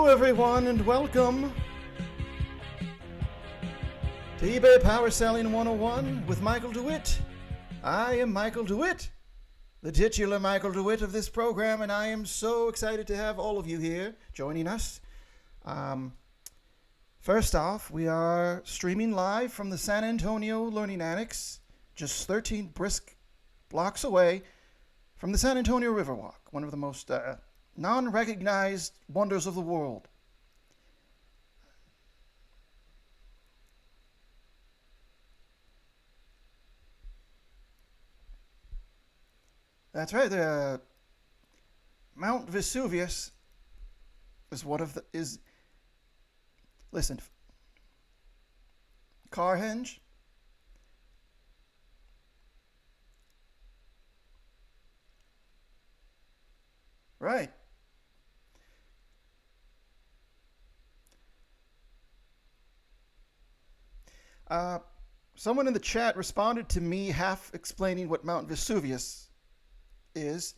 everyone, and welcome to eBay Power Selling 101 with Michael DeWitt. I am Michael DeWitt, the titular Michael DeWitt of this program, and I am so excited to have all of you here joining us. First off, we are streaming live from the San Antonio Learning Annex, just 13 brisk blocks away from the San Antonio Riverwalk, one of the most non-recognized wonders of the world. That's right. Mount Vesuvius is listen, Carhenge. Right. Someone in the chat responded to me half explaining what Mount Vesuvius is.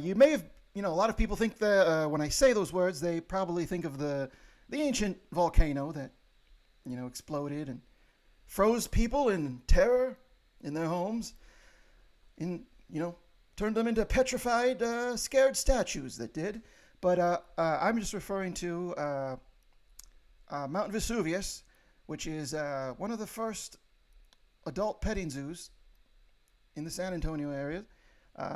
You may have, a lot of people think that when I say those words, they probably think of the ancient volcano that, exploded and froze people in terror in their homes and, turned them into petrified, scared statues that did. But I'm just referring to Mount Vesuvius, which is one of the first adult petting zoos in the San Antonio area.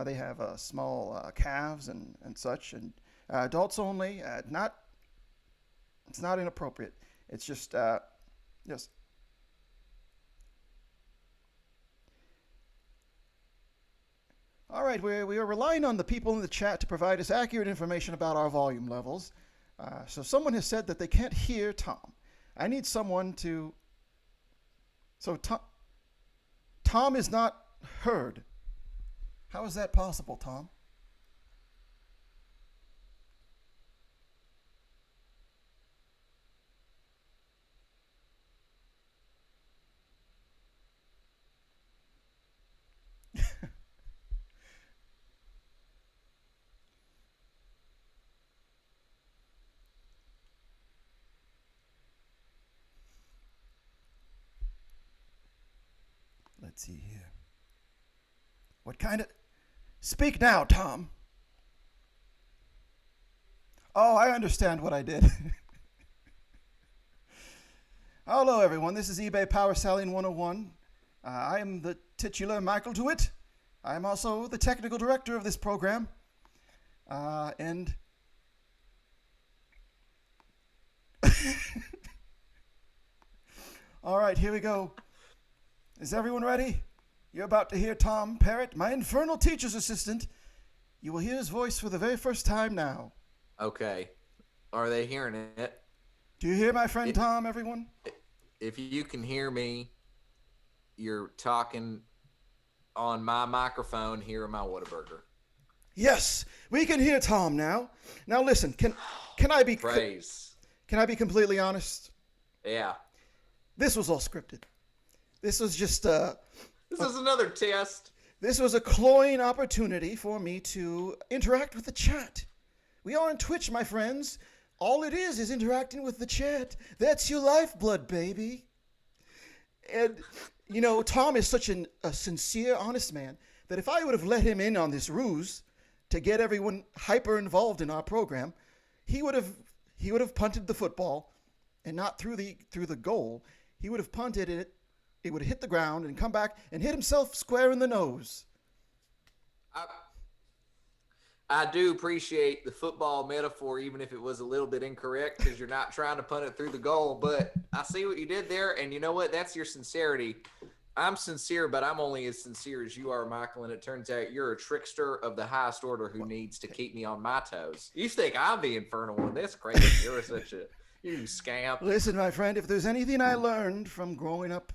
They have small calves and such, and adults only. It's not inappropriate. It's just yes. All right, we are relying on the people in the chat to provide us accurate information about our volume levels. So someone has said that they can't hear Tom. I need someone to. So Tom is not heard. How is that possible, Tom? Let's see here. What kind of... Speak now, Tom. Oh, I understand what I did. Hello, everyone. This is eBay Power Selling 101. I am the titular Michael DeWitt. I am also the technical director of this program. And... All right, here we go. Is everyone ready? You're about to hear Tom Parrott, my infernal teacher's assistant. You will hear his voice for the very first time now. Okay. Are they hearing it? Do you hear my friend Tom, everyone? If you can hear me, you're talking on my microphone here in my Whataburger. Yes, we can hear Tom now. Now listen, can I be Can I be completely honest? Yeah. This was all scripted. This was just This is another test. This was a cloying opportunity for me to interact with the chat. We are on Twitch, my friends. All it is interacting with the chat. That's your lifeblood, baby. And, Tom is such a sincere, honest man that if I would have let him in on this ruse to get everyone hyper involved in our program, he would have punted the football and not through the goal. He would have punted it. He would have hit the ground and come back and hit himself square in the nose. I do appreciate the football metaphor, even if it was a little bit incorrect, because you're not trying to punt it through the goal. But I see what you did there, and you know what? That's your sincerity. I'm sincere, but I'm only as sincere as you are, Michael, and it turns out you're a trickster of the highest order who needs to keep me on my toes. You think I'm the infernal one. That's crazy. You're such a... You scamp. Listen, my friend, if there's anything I learned from growing up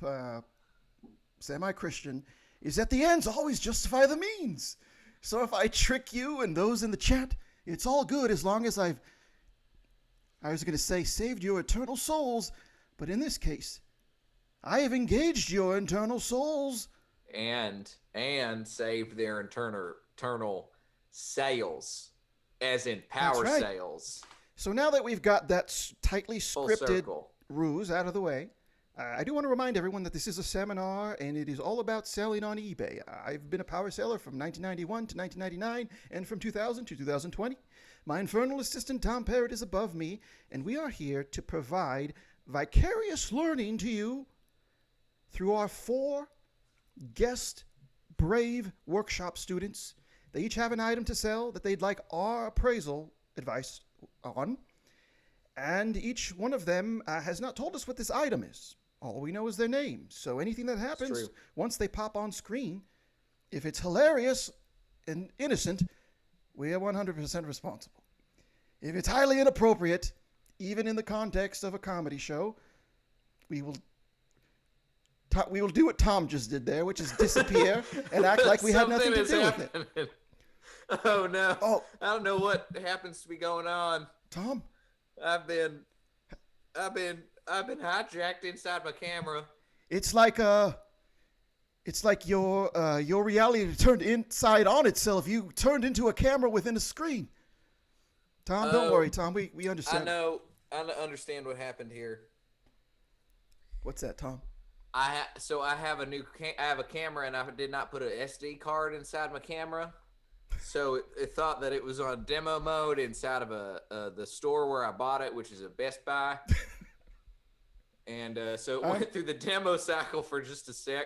semi-Christian, is that the ends always justify the means. So if I trick you and those in the chat, it's all good as long as I was going to say saved your eternal souls, but in this case, I have engaged your eternal souls. And saved their eternal sales, as in power sales. So now that we've got that tightly Full scripted circle. ruse out of the way, I do want to remind everyone that this is a seminar and it is all about selling on eBay. I've been a power seller from 1991 to 1999 and from 2000 to 2020. My infernal assistant Tom Parrott is above me, and we are here to provide vicarious learning to you through our 4 guest brave workshop students. They each have an item to sell that they'd like our appraisal advice on, and each one of them has not told us what this item is. All we know is their name. So anything that happens once they pop on screen, if it's hilarious and innocent, we are 100% responsible. If it's highly inappropriate, even in the context of a comedy show, we will do what Tom just did there, which is disappear and act like we had nothing to do with it. Oh no! Oh, I don't know what happens to be going on. Tom, I've been hijacked inside my camera. It's like your reality turned inside on itself. You turned into a camera within a screen. Tom, don't worry, Tom. We understand. I understand what happened here. What's that, Tom? I have a camera, and I did not put an SD card inside my camera, so it thought that it was on demo mode inside of the store where I bought it, which is a Best Buy. And so it went through the demo cycle for just a sec.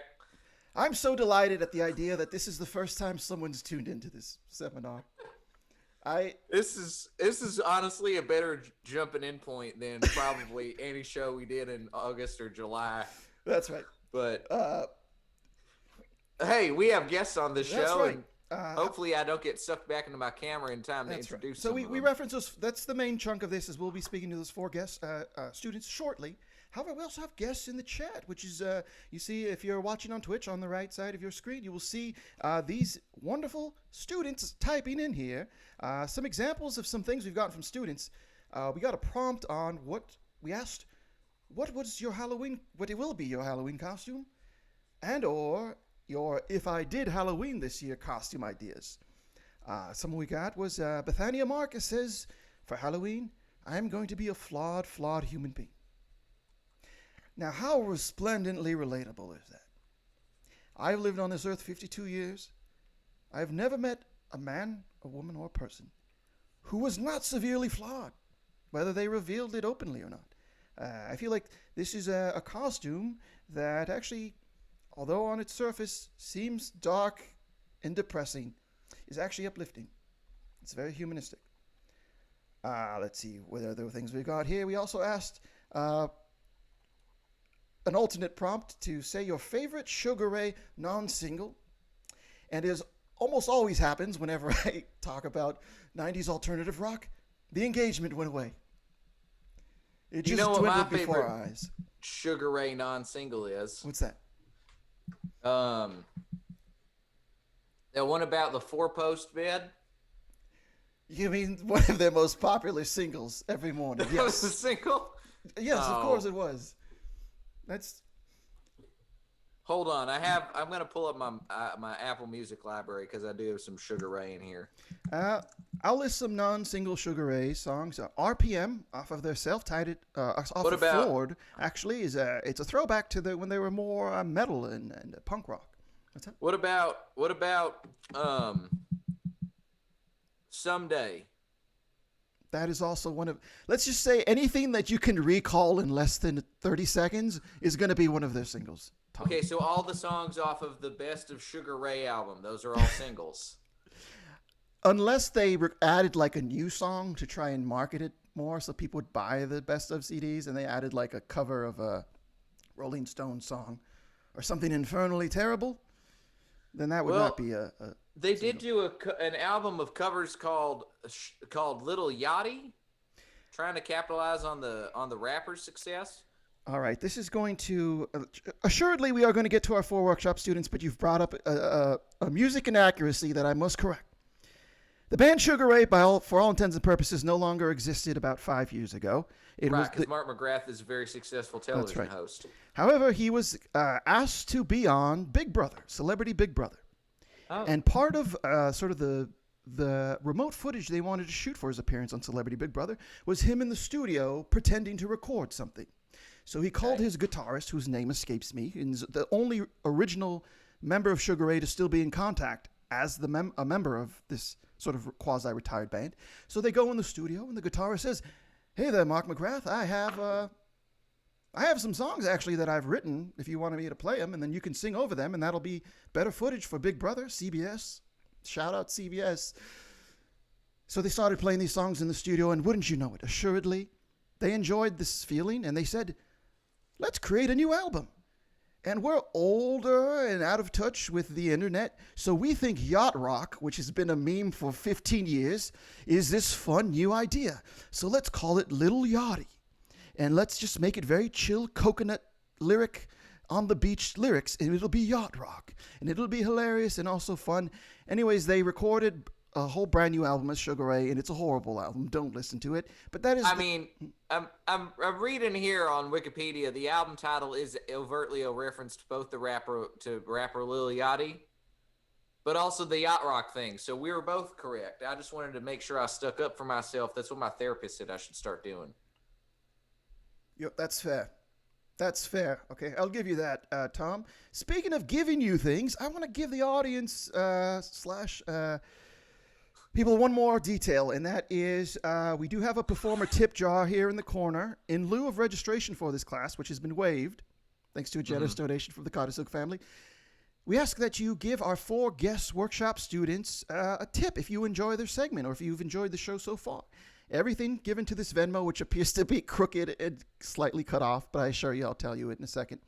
I'm so delighted at the idea that this is the first time someone's tuned into this seminar. This is honestly a better jumping in point than probably any show we did in August or July. That's right. But hey, we have guests on this show. That's right. And hopefully I don't get sucked back into my camera in time to introduce them. So we reference those. That's the main chunk of this, is we'll be speaking to those 4 guest students shortly. However, we also have guests in the chat, which is, you see, if you're watching on Twitch, on the right side of your screen, you will see these wonderful students typing in here. Some examples of some things we've gotten from students. We got a prompt on what we asked, what was your Halloween, what it will be your Halloween costume, and or your if I did Halloween this year costume ideas. Someone we got was Bethania Marcus says, for Halloween, I'm going to be a flawed human being. Now, how resplendently relatable is that? I've lived on this earth 52 years. I've never met a man, a woman, or a person who was not severely flawed, whether they revealed it openly or not. I feel like this is a costume that actually, although on its surface seems dark and depressing, is actually uplifting. It's very humanistic. Let's see what other things we got here. We also asked an alternate prompt to say your favorite Sugar Ray non-single. And as almost always happens whenever I talk about 90s alternative rock, the engagement went away. It just dwindled before our eyes. Sugar Ray non-single is. What's that? The one about the 4-post bed. You mean one of their most popular singles every morning? Yes. That was a single? Yes, of course it was. Hold on, I'm gonna pull up my Apple Music library because I do have some Sugar Ray in here. I'll list some non-single Sugar Ray songs. RPM off of their self-titled Ford actually is it's a throwback to when they were more metal and punk rock. What's that? What about Someday? That is also one of, let's just say anything that you can recall in less than 30 seconds is going to be one of their singles. Tom. Okay, so all the songs off of the Best of Sugar Ray album, those are all singles. Unless they added like a new song to try and market it more so people would buy the Best of CDs, and they added like a cover of a Rolling Stones song or something infernally terrible, then that would not be a they did do an album of covers called Little Yachty, trying to capitalize on the rapper's success. All right, this is going to assuredly we are going to get to our 4 workshop students, but you've brought up a music inaccuracy that I must correct. The band Sugar Ray, for all intents and purposes, no longer existed about 5 years ago. Because Mark McGrath is a very successful television host. However, he was asked to be on Big Brother, Celebrity Big Brother. Oh. And part of sort of the the remote footage they wanted to shoot for his appearance on Celebrity Big Brother was him in the studio pretending to record something. So he called his guitarist, whose name escapes me, and is the only original member of Sugar Ray to still be in contact as a member of this sort of quasi-retired band. So they go in the studio, and the guitarist says, "Hey there, Mark McGrath, I have some songs actually that I've written if you wanted me to play them, and then you can sing over them, and that'll be better footage for Big Brother, CBS. Shout out CBS." So they started playing these songs in the studio, and wouldn't you know it, assuredly, they enjoyed this feeling, and they said, "Let's create a new album." And we're older and out of touch with the internet, so we think yacht rock, which has been a meme for 15 years, is this fun new idea. So let's call it Little Yachty. And let's just make it very chill, coconut lyric on the beach lyrics, and it'll be yacht rock. And it'll be hilarious and also fun. Anyways, they recorded a whole brand new album as Sugar Ray, and it's a horrible album. Don't listen to it. But that is... I'm reading here on Wikipedia, the album title is overtly a reference to both the rapper Lil Yachty, but also the yacht rock thing. So we were both correct. I just wanted to make sure I stuck up for myself. That's what my therapist said I should start doing. That's fair. That's fair. Okay, I'll give you that, Tom. Speaking of giving you things, I want to give the audience people one more detail, and that is we do have a performer tip jar here in the corner in lieu of registration for this class, which has been waived thanks to a generous donation from the Carter Silk family. We ask that you give our 4 guest workshop students a tip if you enjoy their segment or if you've enjoyed the show so far. Everything given to this Venmo, which appears to be crooked and slightly cut off, but I assure you I'll tell you it in a second.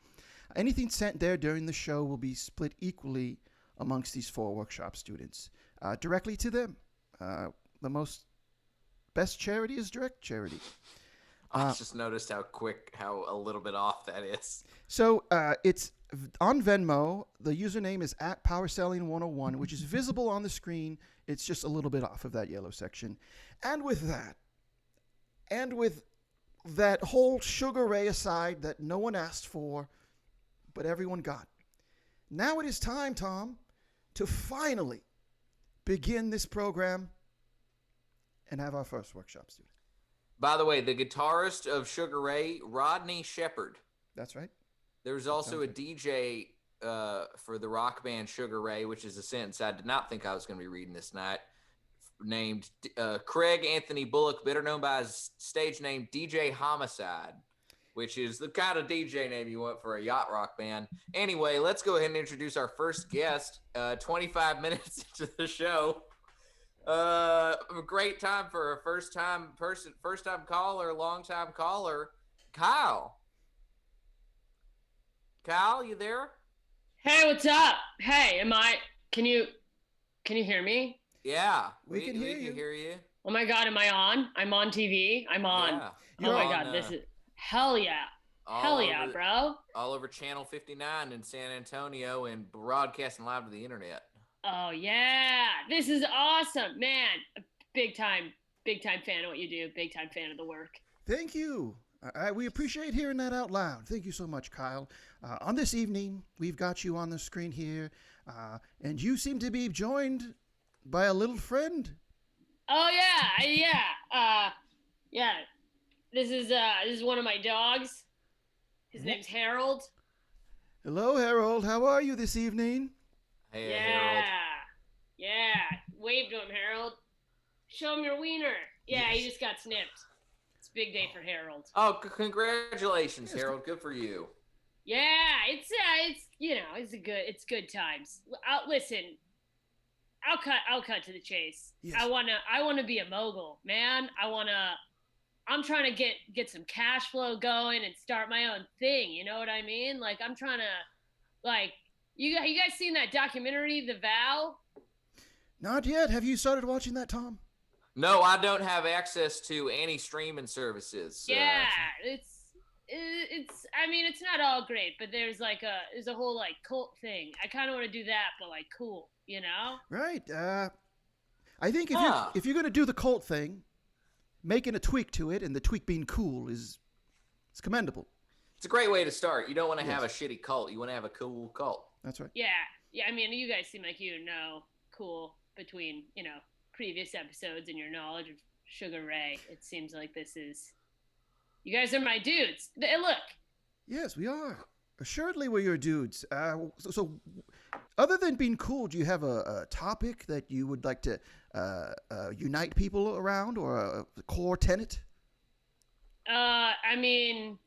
Anything sent there during the show will be split equally amongst these 4 workshop students, directly to them. The best charity is direct charity. I just noticed how a little bit off that is. So it's on Venmo. The username is @PowerSelling101, which is visible on the screen. It's just a little bit off of that yellow section. And with that whole Sugar Ray aside that no one asked for, but everyone got. Now it is time, Tom, to finally begin this program and have our first workshop student. By the way, the guitarist of Sugar Ray, Rodney Shepherd. That's right. There's also a DJ for the rock band Sugar Ray, which is a sentence I did not think I was going to be reading this night, named Craig Anthony Bullock, better known by his stage name DJ Homicide, which is the kind of DJ name you want for a yacht rock band. Anyway, let's go ahead and introduce our first guest. 25 minutes into the show. A great time for a first-time caller, long-time caller, Kyle. Kyle, you there? Hey, what's up? Hey, can you hear me? Yeah, we can hear you. Oh my God, am I on? I'm on TV. I'm on. Yeah. Oh my God, this is hell yeah. Hell yeah, bro. All over Channel 59 in San Antonio and broadcasting live to the internet. Oh yeah, this is awesome, man. Big time fan of what you do. Big time fan of the work. Thank you. We appreciate hearing that out loud. Thank you so much, Kyle. On this evening, we've got you on the screen here, and you seem to be joined by a little friend. Oh yeah. This is one of my dogs. His name's Harold. Hello, Harold. How are you this evening? Hey, Harold. Yeah. Wave to him, Harold. Show him your wiener. Yeah, yes. He just got snipped. It's a big day for Harold. Oh, congratulations, Harold. Good for you. Yeah, it's good times. Listen, I'll cut to the chase. Yes. I wanna be a mogul, man. I'm trying to get some cash flow going and start my own thing. You know what I mean? Like I'm trying to, you guys seen that documentary, The Vow? Not yet. Have you started watching that, Tom? No, I don't have access to any streaming services. Yeah, it's. I mean, it's not all great, but there's a whole cult thing. I kind of want to do that, but cool, you know? Right. I think if you're gonna do the cult thing, making a tweak to it and the tweak being cool is commendable. It's a great way to start. You don't want to have a shitty cult. You want to have a cool cult. That's right. Yeah. I mean, you guys seem like you know cool between previous episodes and your knowledge of Sugar Ray, it seems like you guys are my dudes. Look. Yes, we are. Assuredly, we're your dudes. So, other than being cool, do you have a topic that you would like to unite people around, or a core tenet? I don't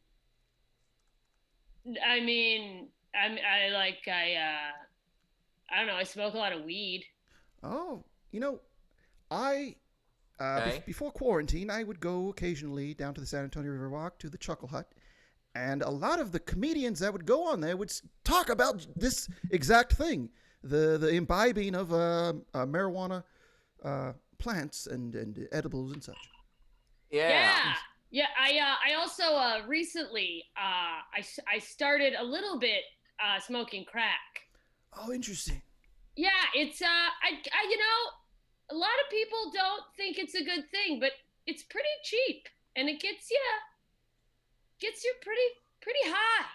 know. I smoke a lot of weed. Oh, I Okay. before quarantine, I would go occasionally down to the San Antonio Riverwalk to the Chuckle Hut, and a lot of the comedians that would go on there would talk about this exact thing: the imbibing of marijuana plants and edibles and such. Yeah. Yeah. I also recently I started a little bit smoking crack. Oh, interesting. Yeah, it's a lot of people don't think it's a good thing, but it's pretty cheap and it gets you pretty high.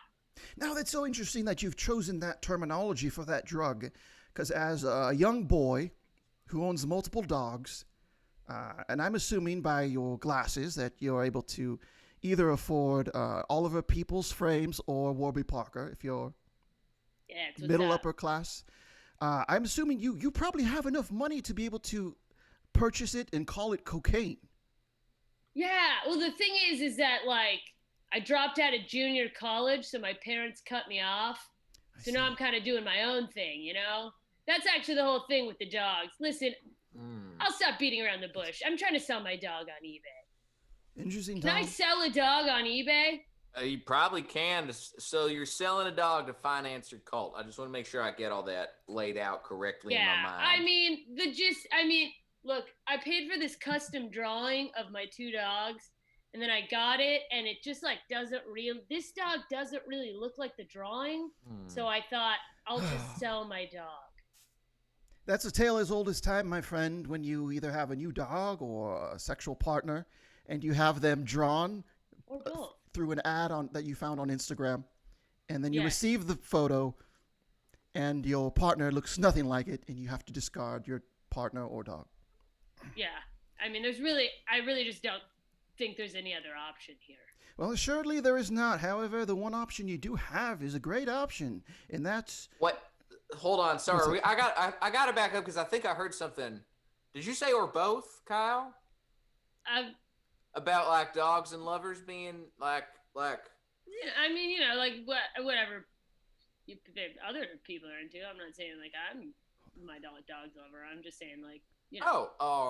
Now, that's so interesting that you've chosen that terminology for that drug, because as a young boy who owns multiple dogs, and I'm assuming by your glasses that you're able to either afford Oliver Peoples frames or Warby Parker if you're middle upper class. I'm assuming you probably have enough money to be able to purchase it and call it cocaine. Yeah, well the thing is that like I dropped out of junior college, so my parents cut me off. So now I'm kind of doing my own thing, you know? That's actually the whole thing with the dogs. Listen, I'll stop beating around the bush. I'm trying to sell my dog on eBay. Interesting. Can I sell a dog on eBay? You probably can. So you're selling a dog to finance your cult. I just want to make sure I get all that laid out correctly in my mind. Look, I paid for this custom drawing of my two dogs, and then I got it, and it just like this dog doesn't really look like the drawing. So I thought I'll just sell my dog. That's a tale as old as time, my friend, when you either have a new dog or a sexual partner and you have them drawn or both through an ad that you found on Instagram, and then you receive the photo and your partner looks nothing like it, and you have to discard your partner or dog. Yeah. I mean, I really just don't think there's any other option here. Well, assuredly there is not. However, the one option you do have is a great option, and that's... What? Hold on. Sorry. I got to back up because I think I heard something. Did you say or both, Kyle? About like dogs and lovers being like. Yeah, I mean, you know, like whatever other people are into. I'm not saying like I'm my dog's lover. I'm just saying like, you know.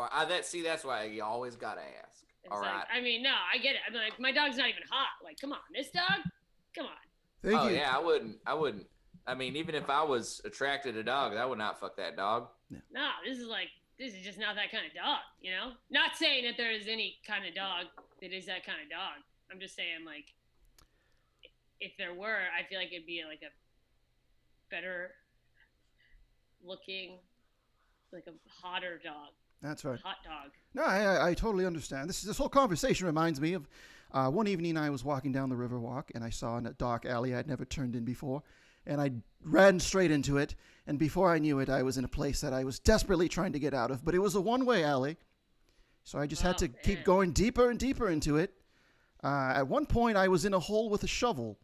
That's why you always gotta ask. All like, right. I mean, no, I get it. I'm like, my dog's not even hot. Like, come on, this dog, come on. Thank you. Yeah, I wouldn't. I mean, even if I was attracted to dogs, I would not fuck that dog. No, this is just not that kind of dog, you know? Not saying that there is any kind of dog that is that kind of dog. I'm just saying, like, if there were, I feel like it'd be like a better looking, like a hotter dog. That's right. Hot dog. No, I totally understand. This whole conversation reminds me of one evening I was walking down the Riverwalk, and I saw in a dark alley I'd never turned in before. And I ran straight into it, and before I knew it, I was in a place that I was desperately trying to get out of. But it was a one-way alley, so I just had to keep going deeper and deeper into it. At one point, I was in a hole with a shovel,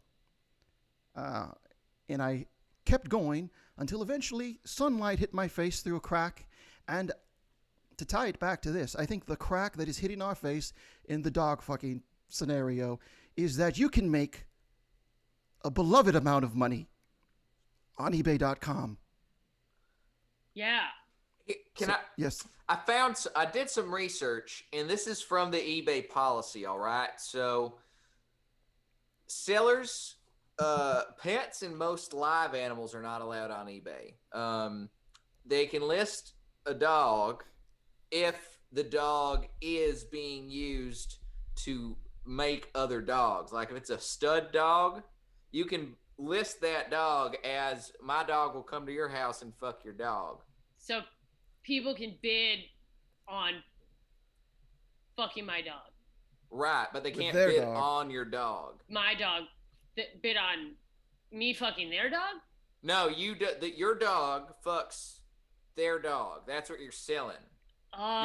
and I kept going until eventually sunlight hit my face through a crack. And to tie it back to this, I think the crack that is hitting our face in the dog fucking scenario is that you can make a beloved amount of money on eBay.com. Yeah. Yes. I did some research, and this is from the eBay policy, all right? So sellers, pets and most live animals are not allowed on eBay. They can list a dog if the dog is being used to make other dogs. Like if it's a stud dog, you can list that dog as my dog will come to your house and fuck your dog. So people can bid on fucking my dog. Right, but they can't bid on your dog. My dog bid on me fucking their dog? No, your dog fucks their dog. That's what you're selling. Oh,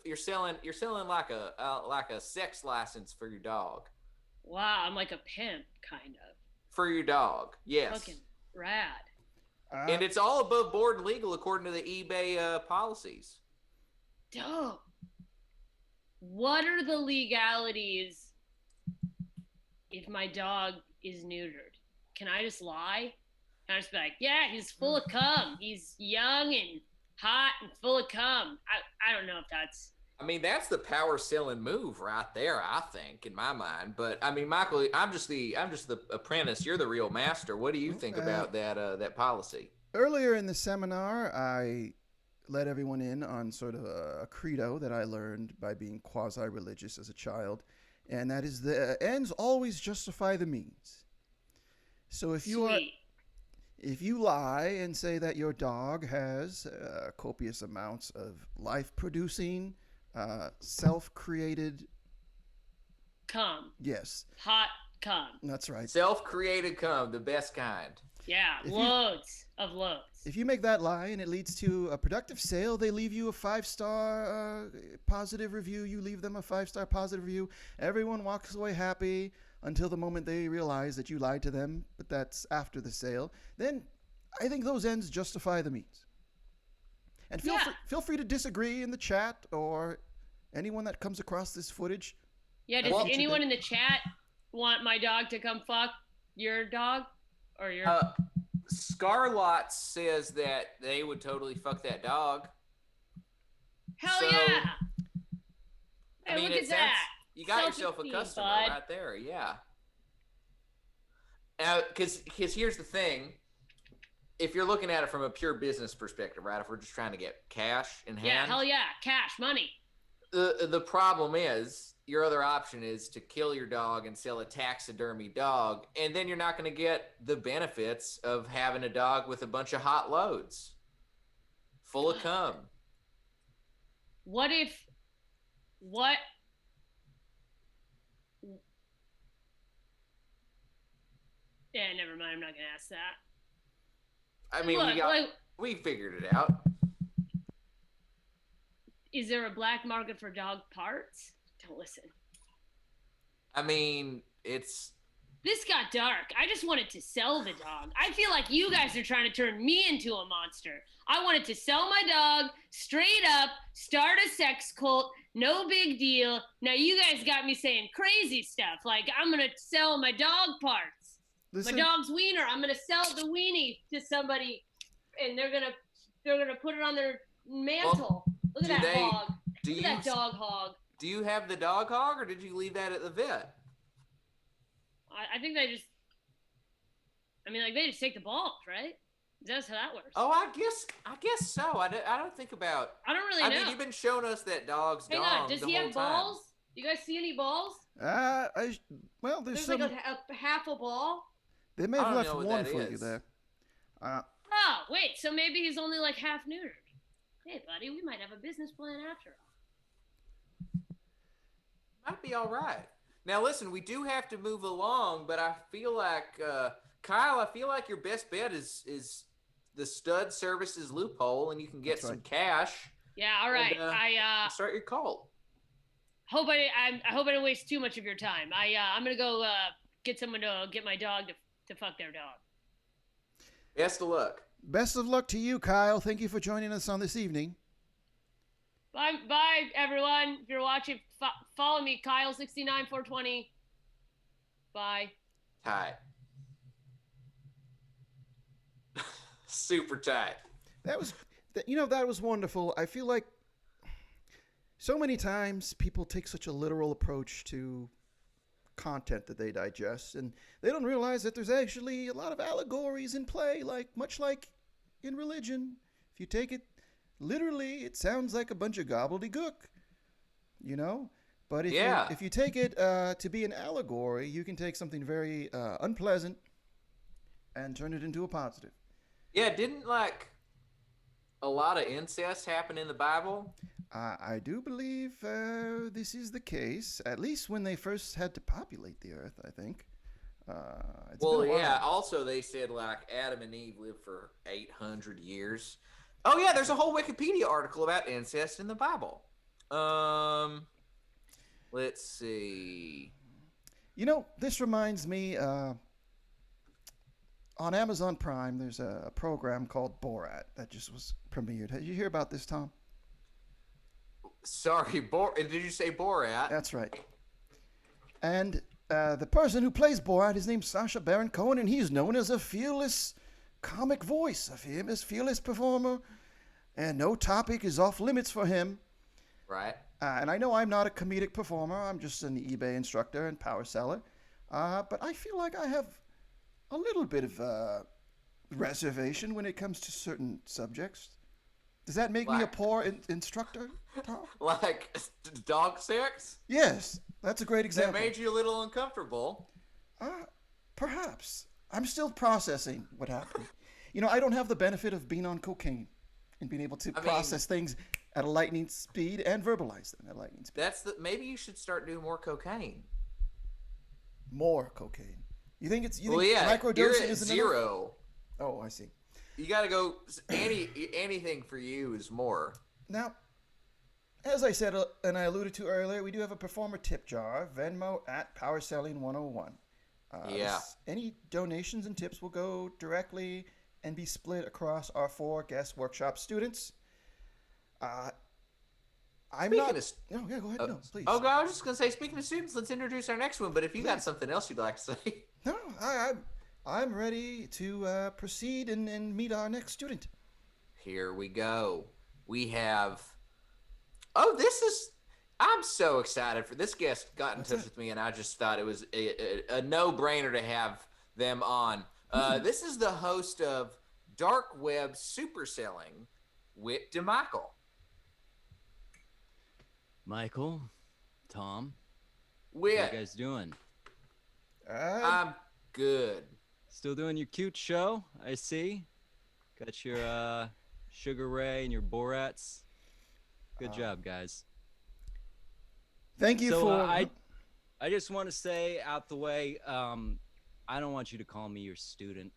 you're selling like a sex license for your dog. wow. I'm like a pimp, kind of. For your dog, yes. Fucking rad. And it's all above board and legal according to the eBay policies. Dope. What are the legalities if my dog is neutered? Can I just lie? Can I just be like, yeah, he's full of cum. He's young and hot and full of cum. I don't know if that's. I mean, that's the power selling move right there, I think, in my mind. But I mean, Michael, I'm just the apprentice. You're the real master. What do you think about that policy? Earlier in the seminar, I let everyone in on sort of a credo that I learned by being quasi-religious as a child, and that is the ends always justify the means. So if you lie and say that your dog has copious amounts of life-producing, self-created Cum. yes, Hot cum. that's right. Self-created cum, the best kind. Yeah, loads. If you make that lie and it leads to a productive sale, they leave you a 5-star positive review. You leave them a 5-star positive review. Everyone walks away happy until the moment they realize that you lied to them, but that's after the sale. Then I think those ends justify the means. And feel free to disagree in the chat or anyone that comes across this footage. Yeah, does anyone in the chat want my dog to come fuck your dog? Or your Scarlott says that they would totally fuck that dog. Hell yeah! I mean, look at that. You got yourself a customer right there, yeah. Because here's the thing. If you're looking at it from a pure business perspective, right? If we're just trying to get cash in hand. Yeah, hell yeah. Cash, money. The problem is, your other option is to kill your dog and sell a taxidermy dog, and then you're not going to get the benefits of having a dog with a bunch of hot loads full of cum. What? Yeah, never mind. I'm not going to ask that. I mean, we figured it out. Is there a black market for dog parts? Don't listen. I mean, it's... This got dark. I just wanted to sell the dog. I feel like you guys are trying to turn me into a monster. I wanted to sell my dog, straight up, start a sex cult, no big deal. Now you guys got me saying crazy stuff, like I'm going to sell my dog parts. Listen. My dog's wiener. I'm going to sell the weenie to somebody, and they're gonna put it on their mantle. Look at that hog. Look at that dog hog. Do you have the dog hog, or did you leave that at the vet? I think they just take the balls, right? That's how that works. Oh, I guess so. I don't think about. I don't really know. I mean, you've been showing us that dog's dong. Hang on, does he have balls? You guys see any balls? There's some... like a half a ball. They may have left one for you there. Oh, wait. So maybe he's only like half neutered. Hey, buddy, we might have a business plan after all. Might be all right. Now, listen, we do have to move along, but I feel like, Kyle, I feel like your best bet is the stud services loophole, and you can get some cash. Yeah, all right. And start your cult. I hope I don't waste too much of your time. I'm gonna go get someone to get my dog to fuck their dog. Best of luck. Best of luck to you, Kyle. Thank you for joining us on this evening. Bye, everyone. If you're watching, follow me, Kyle69420. Bye. Tight. Super tight. That was wonderful. I feel like so many times people take such a literal approach to content that they digest, and they don't realize that there's actually a lot of allegories in play, much like in religion. If you take it literally, it sounds like a bunch of gobbledygook, but if you take it to be an allegory, you can take something very unpleasant and turn it into a positive. Yeah, didn't a lot of incest happen in the Bible? I do believe this is the case, at least when they first had to populate the earth, I think. Also they said Adam and Eve lived for 800 years. Oh yeah, there's a whole Wikipedia article about incest in the Bible. Let's see. You know, this reminds me. On Amazon Prime, there's a program called Borat that just was premiered. Did you hear about this, Tom? Sorry, did you say Borat? That's right. And the person who plays Borat, his name's Sacha Baron Cohen, and he's known as a fearless comic voice, a famous fearless performer, and no topic is off limits for him. Right. And I know I'm not a comedic performer. I'm just an eBay instructor and power seller. But I feel like I have a little bit of reservation when it comes to certain subjects. Does that make me a poor instructor, Tom? Like dog sex? Yes, that's a great example. That made you a little uncomfortable. Perhaps. I'm still processing what happened. You know, I don't have the benefit of being on cocaine and being able to process things at a lightning speed and verbalize them at lightning speed. Maybe you should start doing more cocaine. More cocaine. You think microdosing you're at is zero. Enough? Oh, I see. You got to go. Anything for you is more. Now, as I said and I alluded to earlier, we do have a performer tip jar, Venmo at PowerSelling101. Any donations and tips will go directly and be split across our 4 guest workshop students. Go ahead. No, please. Oh, I was just going to say, speaking of students, let's introduce our next one. But if you got something else you'd like to say. No, I'm ready to proceed and meet our next student. Here we go. We have... I'm so excited for this guest. Got in touch with me, and I just thought it was a no-brainer to have them on. This is the host of Dark Web Superselling, Whit DeMichael. Michael, Tom, Whit, how you guys doing? I'm good. Still doing your cute show, I see. Got your Sugar Ray and your Borats. Good job, guys. Thank you for... I just want to say out the way, I don't want you to call me your student.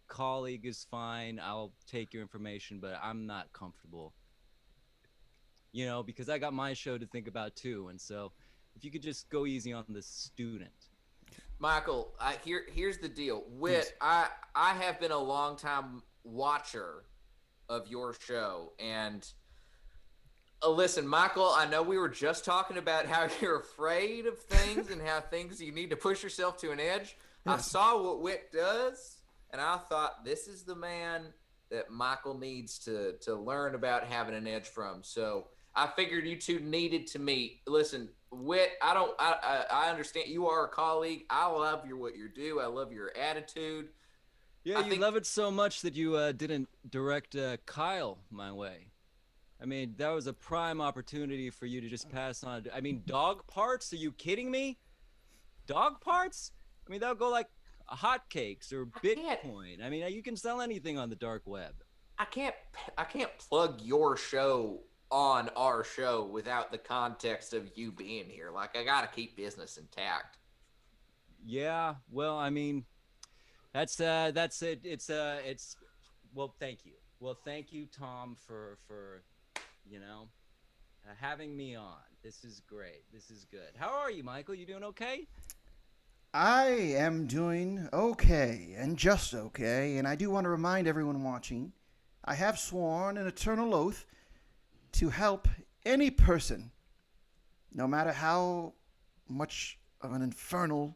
Colleague is fine. I'll take your information, but I'm not comfortable. You know, because I got my show to think about too. And so if you could just go easy on the student. Michael, here's the deal. Whit, I have been a long time watcher of your show. And listen, Michael, I know we were just talking about how you're afraid of things and how you need to push yourself to an edge. Yes. I saw what Whit does, and I thought, this is the man that Michael needs to learn about having an edge from. So I figured you two needed to meet. Listen, Whit, I understand you are a colleague. I love what you do. I love your attitude. Yeah, you love it so much that you didn't direct Kyle my way. I mean, that was a prime opportunity for you to just pass on. I mean, dog parts? Are you kidding me? Dog parts? I mean, that'll go like hotcakes or Bitcoin. I mean, you can sell anything on the dark web. I can't plug your show on our show without the context of you being here. Like, I gotta keep business intact. Yeah, well, I mean, that's it. It's well, thank you. Well, thank you, Tom, for having me on. This is great. This is good. How are you, Michael? You doing okay? I am doing okay, and just okay, and I do want to remind everyone watching, I have sworn an eternal oath to help any person, no matter how much of an infernal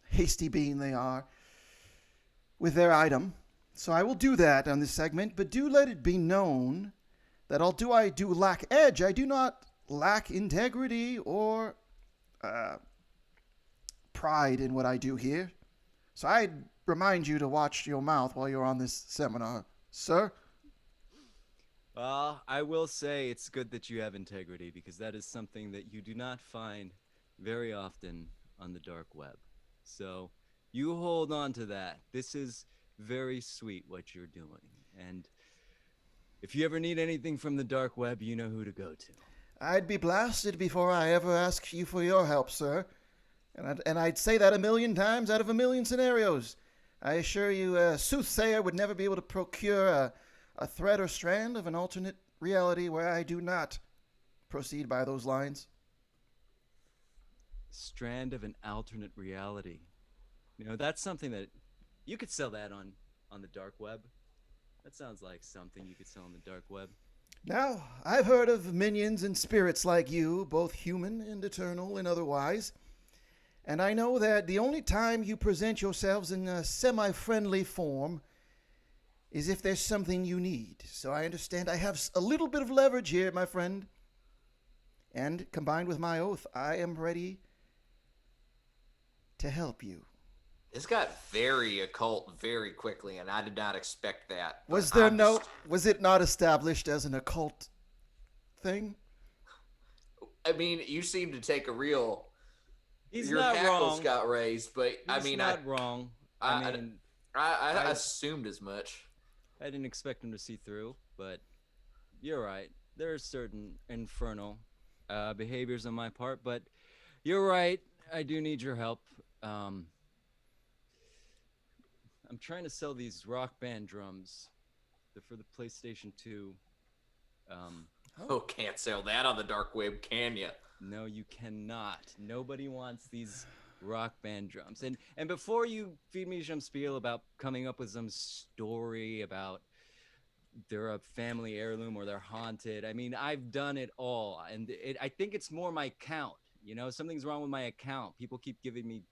hasty being they are, with their item. So I will do that on this segment, but do let it be known that although I do lack edge, I do not lack integrity or pride in what I do here. So I remind you to watch your mouth while you're on this seminar, sir. Well, I will say it's good that you have integrity, because that is something that you do not find very often on the dark web. So you hold on to that. This is very sweet what you're doing. And if you ever need anything from the dark web, you know who to go to. I'd be blasted before I ever ask you for your help, sir. And I'd say that 1,000,000 times out of 1,000,000 scenarios. I assure you, a soothsayer would never be able to procure a thread or strand of an alternate reality where I do not proceed by those lines. Strand of an alternate reality. That's something that you could sell that on the dark web. That sounds like something you could sell on the dark web. Now, I've heard of minions and spirits like you, both human and eternal and otherwise, and I know that the only time you present yourselves in a semi-friendly form is if there's something you need. So I understand I have a little bit of leverage here, my friend, and combined with my oath, I am ready to help you. This got very occult very quickly, and I did not expect that. Was it not established as an occult thing? I mean, you seem to take a real. He's your not hackles wrong. got raised, but He's not wrong. I assumed as much. I didn't expect him to see through, but you're right. There are certain infernal behaviors on my part, but you're right. I do need your help. I'm trying to sell these Rock Band drums. They're for the PlayStation 2. Can't sell that on the dark web, can you? No, you cannot. Nobody wants these Rock Band drums. And before you feed me some spiel about coming up with some story about they're a family heirloom or they're haunted, I mean, I've done it all. And I think it's more my account. Something's wrong with my account. People keep giving me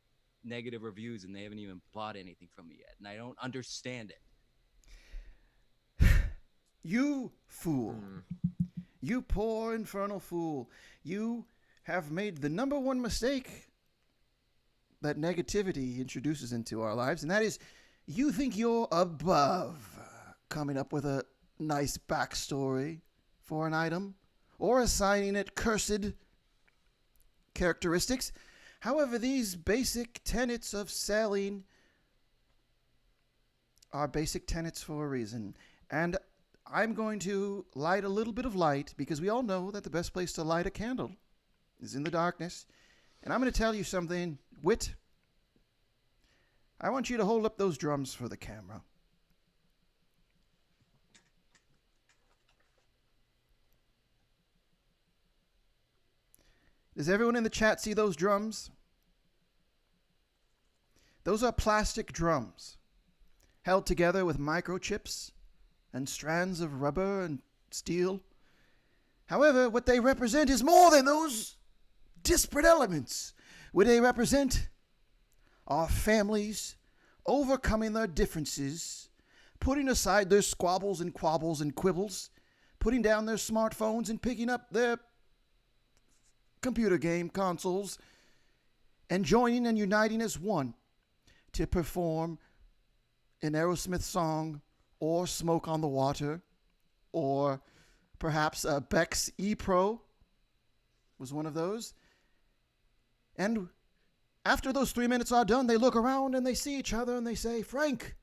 negative reviews and they haven't even bought anything from me yet, and I don't understand it. You fool. You poor infernal fool. You have made the number one mistake that negativity introduces into our lives, and that is you think you're above coming up with a nice backstory for an item or assigning it cursed characteristics. However, these basic tenets of selling are basic tenets for a reason. And I'm going to light a little bit of light because we all know that the best place to light a candle is in the darkness. And I'm going to tell you something, Wit. I want you to hold up those drums for the camera. Does everyone in the chat see those drums? Those are plastic drums held together with microchips and strands of rubber and steel. However, what they represent is more than those disparate elements. What they represent are families overcoming their differences, putting aside their squabbles and quabbles and quibbles, putting down their smartphones and picking up their computer game consoles and joining and uniting as one to perform an Aerosmith song or Smoke on the Water or perhaps Beck's E-Pro was one of those. And after those 3 minutes are done, they look around and they see each other and they say, Frank,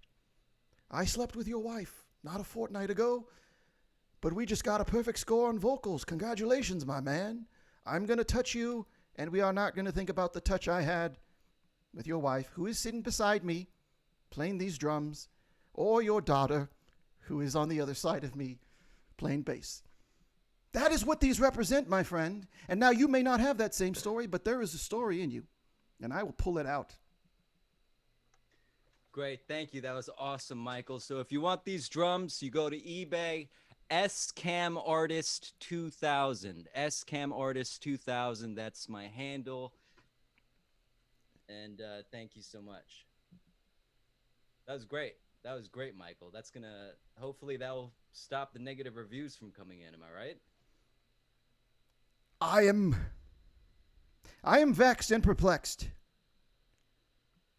I slept with your wife not a fortnight ago, but we just got a perfect score on vocals. Congratulations, my man. I'm going to touch you, and we are not going to think about the touch I had with your wife, who is sitting beside me, playing these drums, or your daughter, who is on the other side of me, playing bass. That is what these represent, my friend. And now you may not have that same story, but there is a story in you, and I will pull it out. Great, thank you. That was awesome, Michael. So if you want these drums, you go to eBay, SCAMArtist2000. SCAMArtist2000, that's my handle. And thank you so much. That was great. That was great, Michael. That's gonna, hopefully that will stop the negative reviews from coming in. Am I right? I am vexed and perplexed.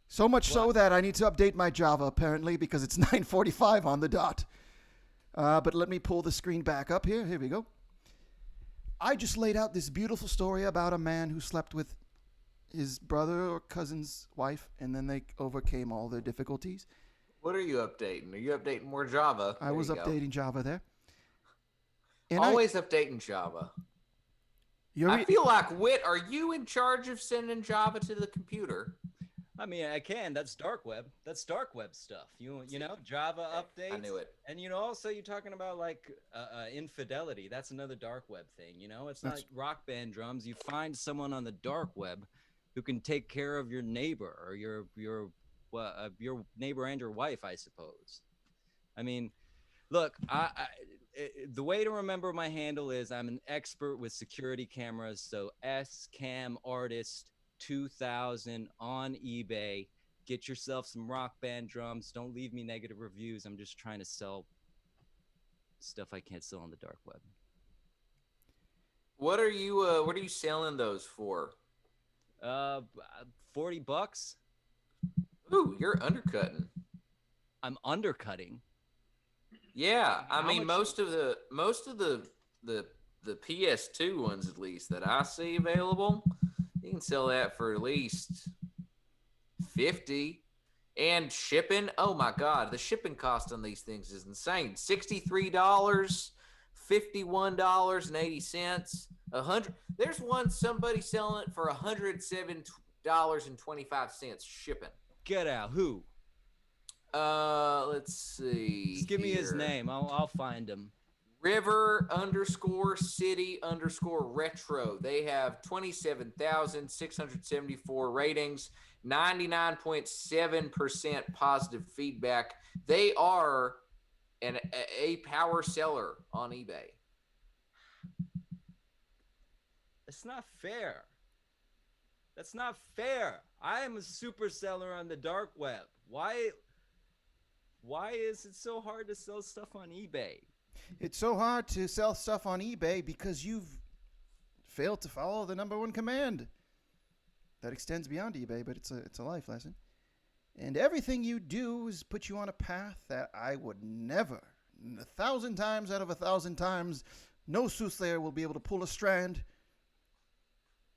So much so that I need to update my Java, apparently, because it's 9:45 on the dot. But let me pull the screen back up here. Here we go. I just laid out this beautiful story about a man who slept with his brother or cousin's wife, and then they overcame all their difficulties. What are you updating? Are you updating more Java? I was updating Java there. And always updating Java. I feel like, Wit, are you in charge of sending Java to the computer? I mean, I can. That's dark web. That's dark web stuff. You know, Java updates. I knew it. And also you're talking about like infidelity. That's another dark web thing. It's not rock band drums. You find someone on the dark web who can take care of your neighbor or your neighbor and your wife, I suppose. I mean, look, the way to remember my handle is I'm an expert with security cameras. So SCAM Artist 2000 on eBay. Get yourself some rock band drums. Don't leave me negative reviews. I'm just trying to sell stuff I can't sell on the dark web. What are you selling those for? $40. Ooh, you're undercutting. I'm undercutting. Yeah, I mean most of the PS2 ones at least that I see available, you can sell that for at least $50. And shipping, oh my God, the shipping cost on these things is insane. $63, $51.80, $100. There's somebody selling it for $107.25 shipping. Get out. Who? Let's see. Just give me his name. I'll find him. River_city_retro. They have 27,674 ratings, 99.7% positive feedback. They are a power seller on eBay. It's not fair. That's not fair. I am a super seller on the dark web. Why is it so hard to sell stuff on eBay? It's so hard to sell stuff on eBay because you've failed to follow the number one command. That extends beyond eBay, but it's a life lesson. And everything you do is put you on a path that I would never, 1,000 times out of 1,000 times, no soothsayer will be able to pull a strand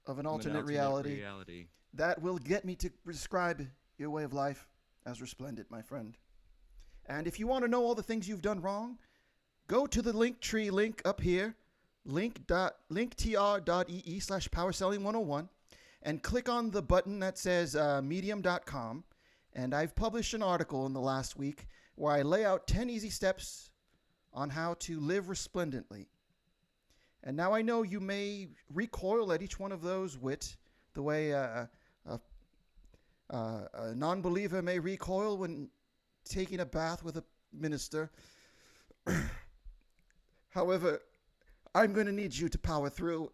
of an alternate reality that will get me to describe your way of life as resplendent, my friend. And if you want to know all the things you've done wrong, go to the Linktree link up here, linktr.ee/powerselling101, and click on the button that says medium.com. And I've published an article in the last week where I lay out 10 easy steps on how to live resplendently. And now I know you may recoil at each one of those the way a non-believer may recoil when taking a bath with a minister. However, I'm going to need you to power through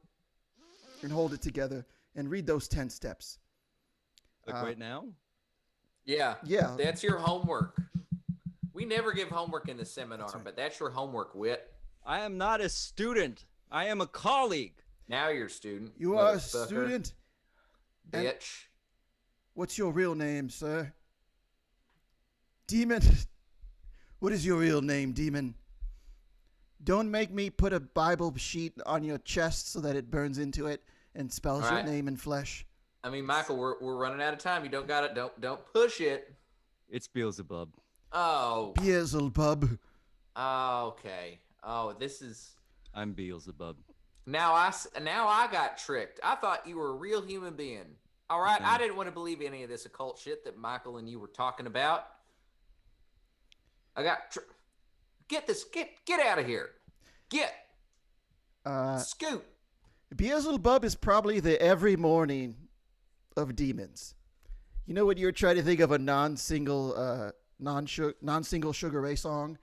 and hold it together and read those 10 steps. Like right now? Yeah. Yeah. That's your homework. We never give homework in the seminar, but that's your homework, Wit. I am not a student. I am a colleague. Now you're a student. You are a student? Bitch. What's your real name, sir? Demon. What is your real name, Demon? Don't make me put a Bible sheet on your chest so that it burns into it and spells your name in flesh. I mean, Michael, we're running out of time. You don't got it. Don't push it. It's Beelzebub. Oh. Beelzebub. Okay. Oh, I'm Beelzebub. Now I got tricked. I thought you were a real human being. All right, I didn't want to believe any of this occult shit that Michael and you were talking about. I got get out of here. Scoot. Beelzebub is probably the every morning of demons. You know when you're trying to think of a non-single Sugar Ray song,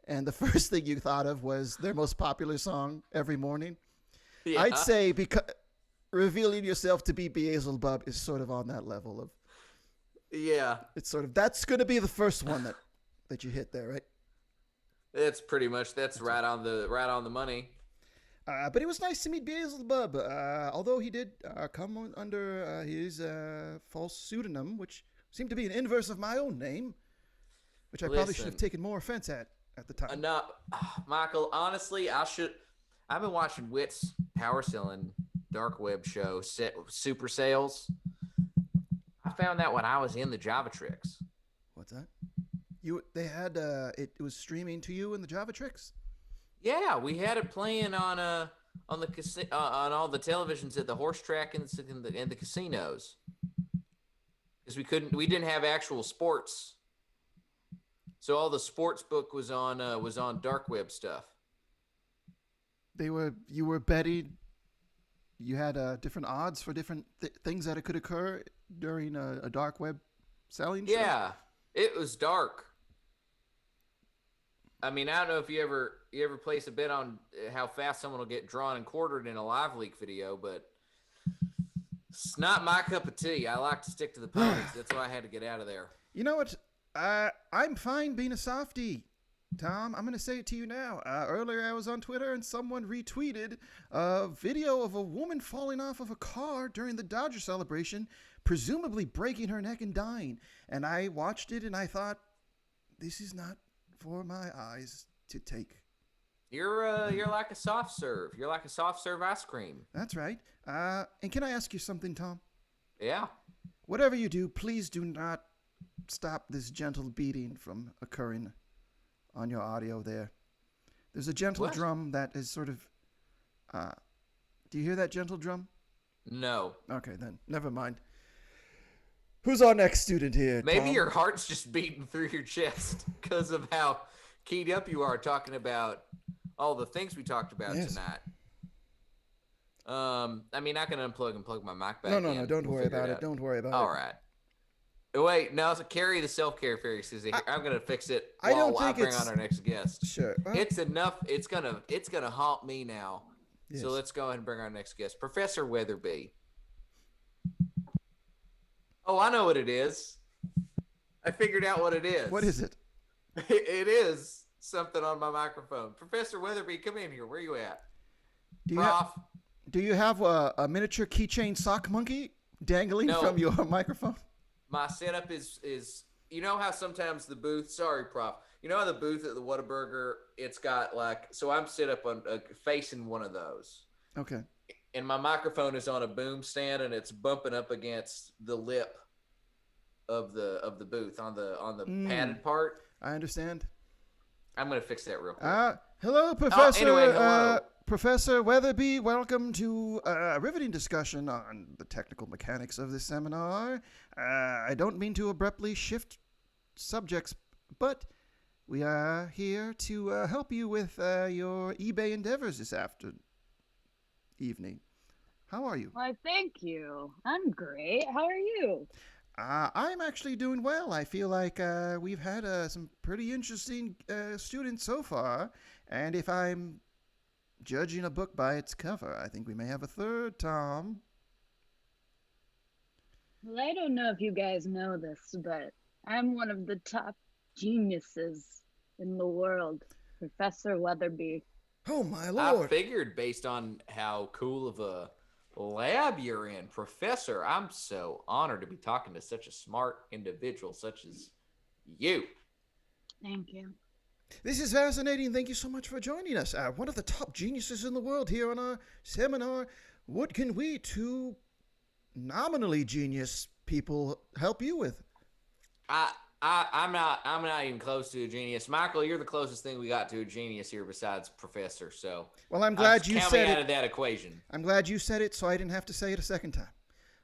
and the first thing you thought of was their most popular song, Every Morning? Yeah. I'd say because revealing yourself to be Beelzebub is sort of on that level of. Yeah. It's sort of, that's going to be the first one that you hit there, right? It's pretty much, that's right on the money. But it was nice to meet Beelzebub, although he did come under his false pseudonym, which seemed to be an inverse of my own name, which I probably should have taken more offense at the time. No, Michael, honestly, I've been watching Wit's Power Selling Dark Web show, Super Sales. I found that when I was in the Javatrix. What's that? They had it was streaming to you in the Javatrix? Yeah, we had it playing on the on all the televisions at the horse track and the casinos. because we didn't have actual sports. So all the sports book was on dark web stuff. You were betting. You had different odds for different things that could occur during a dark web selling show? Yeah, it was dark. I mean, I don't know if you ever place a bet on how fast someone will get drawn and quartered in a live leak video, but it's not my cup of tea. I like to stick to the ponies. That's why I had to get out of there. You know what? I'm fine being a softie, Tom. I'm going to say it to you now. Earlier I was on Twitter and someone retweeted a video of a woman falling off of a car during the Dodger celebration, presumably breaking her neck and dying. And I watched it and I thought, this is not for my eyes to take. You're like a soft serve. You're like a soft serve ice cream. That's right. And can I ask you something, Tom? Yeah. Whatever you do, please do not stop this gentle beating from occurring on your audio there. There's a gentle drum that is sort of... do you hear that gentle drum? No. Okay, then. Never mind. Who's our next student here, Maybe Tom? your heart's just beating through your chest because of how keyed up you are talking about all the things we talked about tonight. I mean, I can unplug and plug my mic back in. No. Don't worry about it. Don't worry about it. All right. Wait, no, so Carrie the self-care fairy says I'm gonna fix it while I bring on our next guest. Sure. Well, it's enough. It's gonna haunt me now. Yes. So let's go ahead and bring our next guest, Professor Weatherby. Oh, I know what it is. I figured out what it is. What is it? It is something on my microphone. Professor Weatherby, come in here. Where you at? Do you have a miniature keychain sock monkey dangling from your microphone? My setup is you know how sometimes the booth, sorry, Prof, you know how the booth at the Whataburger, it's got so I'm set up on facing one of those. Okay. And my microphone is on a boom stand and it's bumping up against the lip of the booth on the padded part. I understand. I'm going to fix that real quick. Hello, Professor. Anyway, hello. Professor Weatherby, welcome to a riveting discussion on the technical mechanics of this seminar. I don't mean to abruptly shift subjects, but we are here to help you with your eBay endeavors this evening. How are you? Why, thank you. I'm great. How are you? I'm actually doing well. I feel like we've had some pretty interesting students so far, and if I'm judging a book by its cover, I think we may have a third, Tom. Well, I don't know if you guys know this, but I'm one of the top geniuses in the world, Professor Weatherby. Oh, my Lord. I figured based on how cool of a lab you're in, Professor. I'm so honored to be talking to such a smart individual such as you. Thank you. This is fascinating. Thank you so much for joining us. One of the top geniuses in the world here on our seminar. What can we two nominally genius people help you with? I'm not even close to a genius. Michael, you're the closest thing we got to a genius here besides Professor. So well, I'm glad you said it. Out of that equation. I'm glad you said it, so I didn't have to say it a second time.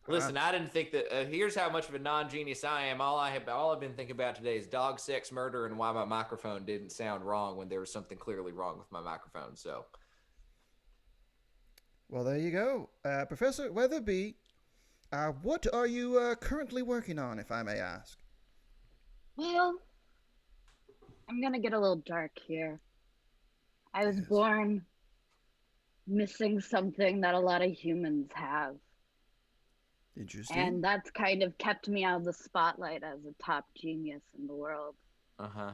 Listen, I didn't think that. Here's how much of a non-genius I am. All I've been thinking about today is dog, sex, murder, and why my microphone didn't sound wrong when there was something clearly wrong with my microphone. So, well, there you go, Professor Weatherby. What are you currently working on, if I may ask? Well, I'm gonna get a little dark here. I was born missing something that a lot of humans have. Interesting. And that's kind of kept me out of the spotlight as a top genius in the world. Uh-huh.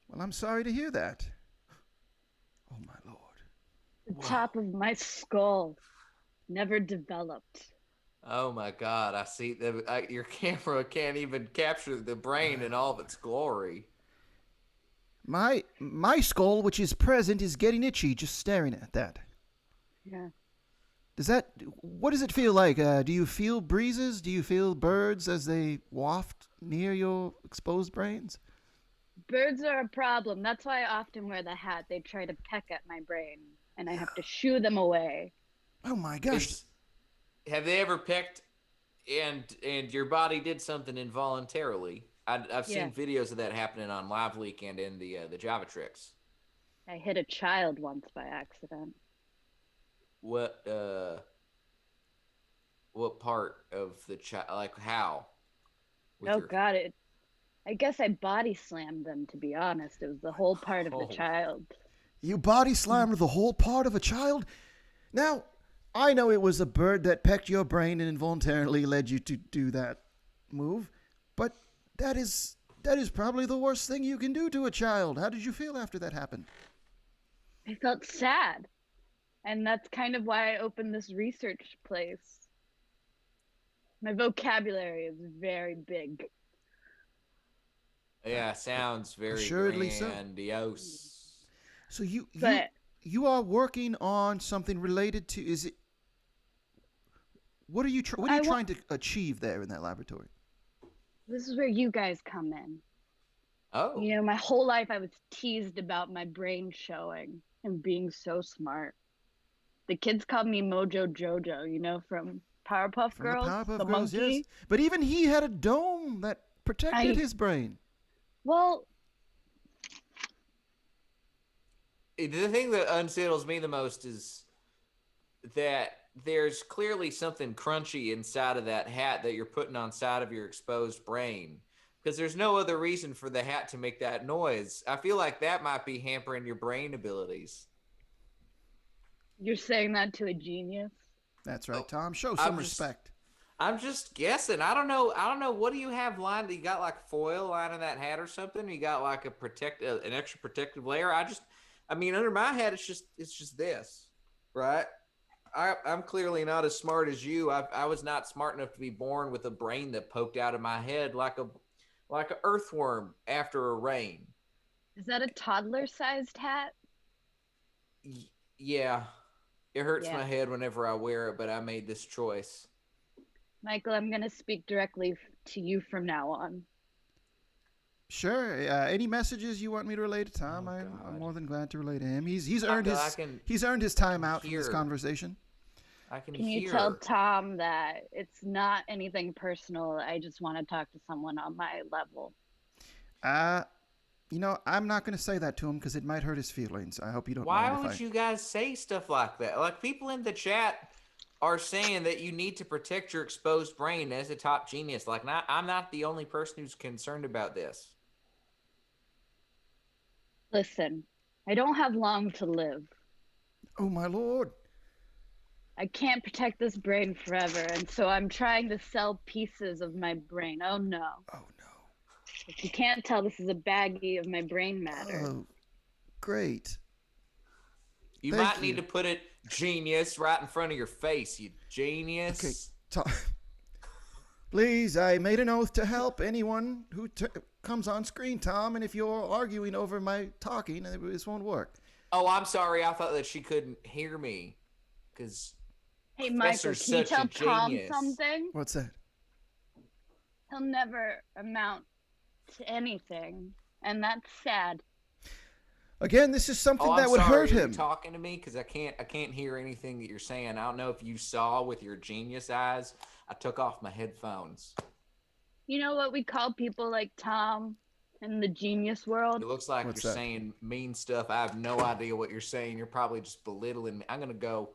Well, I'm sorry to hear that. Oh, my Lord. The top of my skull never developed. Oh, my God. I see. Your camera can't even capture the brain in all of its glory. My skull, which is present, is getting itchy just staring at that. Yeah. What does it feel like? Do you feel breezes? Do you feel birds as they waft near your exposed brains? Birds are a problem. That's why I often wear the hat. They try to peck at my brain, and I have to shoo them away. Oh, my gosh. Have they ever pecked and your body did something involuntarily. I've Yeah. seen videos of that happening on Live Leak and in the Java Tricks. I hit a child once by accident. What part of the child? Like how? Oh God, I guess I body slammed them. To be honest, it was the whole part of the Oh. child. You body slammed the whole part of a child? Now, I know it was a bird that pecked your brain and involuntarily led you to do that move, but that is probably the worst thing you can do to a child. How did you feel after that happened? I felt sad, and that's kind of why I opened this research place. My vocabulary is very big. Yeah, sounds very Assuredly so. grandiose. So But you are working on something related to, is it, what are you trying to achieve there in that laboratory? this is where you guys come in. Oh. You know, my whole life I was teased about my brain showing and being so smart. The kids called me Mojo Jojo, you know, from Powerpuff From Girls, the Powerpuff the Girls, monkey. yes. But even he had a dome that protected his brain. Well, The thing that unsettles me the most is that there's clearly something crunchy inside of that hat that you're putting on side of your exposed brain, because there's no other reason for the hat to make that noise. I feel like that might be hampering your brain abilities. you're saying that to a genius? That's right, Tom. Show some respect. I'm just guessing. I don't know. What do you have lined? You got like foil lining that hat or something? You got like an extra protective layer? I mean, under my hat, it's just this, right? I'm clearly not as smart as you. I was not smart enough to be born with a brain that poked out of my head like a earthworm after a rain. Is that a toddler-sized hat? Yeah, it hurts Yeah. my head whenever I wear it, but I made this choice. Michael, I'm going to speak directly to you from now on. Sure. Any messages you want me to relay to Tom? I'm more than glad to relay to him. He's earned his time out from this conversation. Can you tell Tom that it's not anything personal? I just want to talk to someone on my level. You know, I'm not going to say that to him because it might hurt his feelings. I hope you don't Why mind would you guys say stuff like that? Like, people in the chat are saying that you need to protect your exposed brain as a top genius. Like, I'm not the only person who's concerned about this. Listen, I don't have long to live. Oh, my Lord. I can't protect this brain forever, and so I'm trying to sell pieces of my brain. Oh, no. Oh, no. If you can't tell, this is a baggie of my brain matter. Oh, great. You might need to put it, genius, right in front of your face, you genius. Okay, Tom. Please, I made an oath to help anyone who comes on screen, Tom, and if you're arguing over my talking, this won't work. Oh, I'm sorry. I thought that she couldn't hear me. Because Hey, Michael, can you tell Tom something? What's that? He'll never amount to anything, and that's sad. Again, this is something that would hurt him. Are you talking to me? Because I can't hear anything that you're saying. I don't know if you saw with your genius eyes. I took off my headphones. You know what we call people like Tom in the genius world? It looks like you're saying mean stuff. I have no idea what you're saying. You're probably just belittling me. I'm gonna go.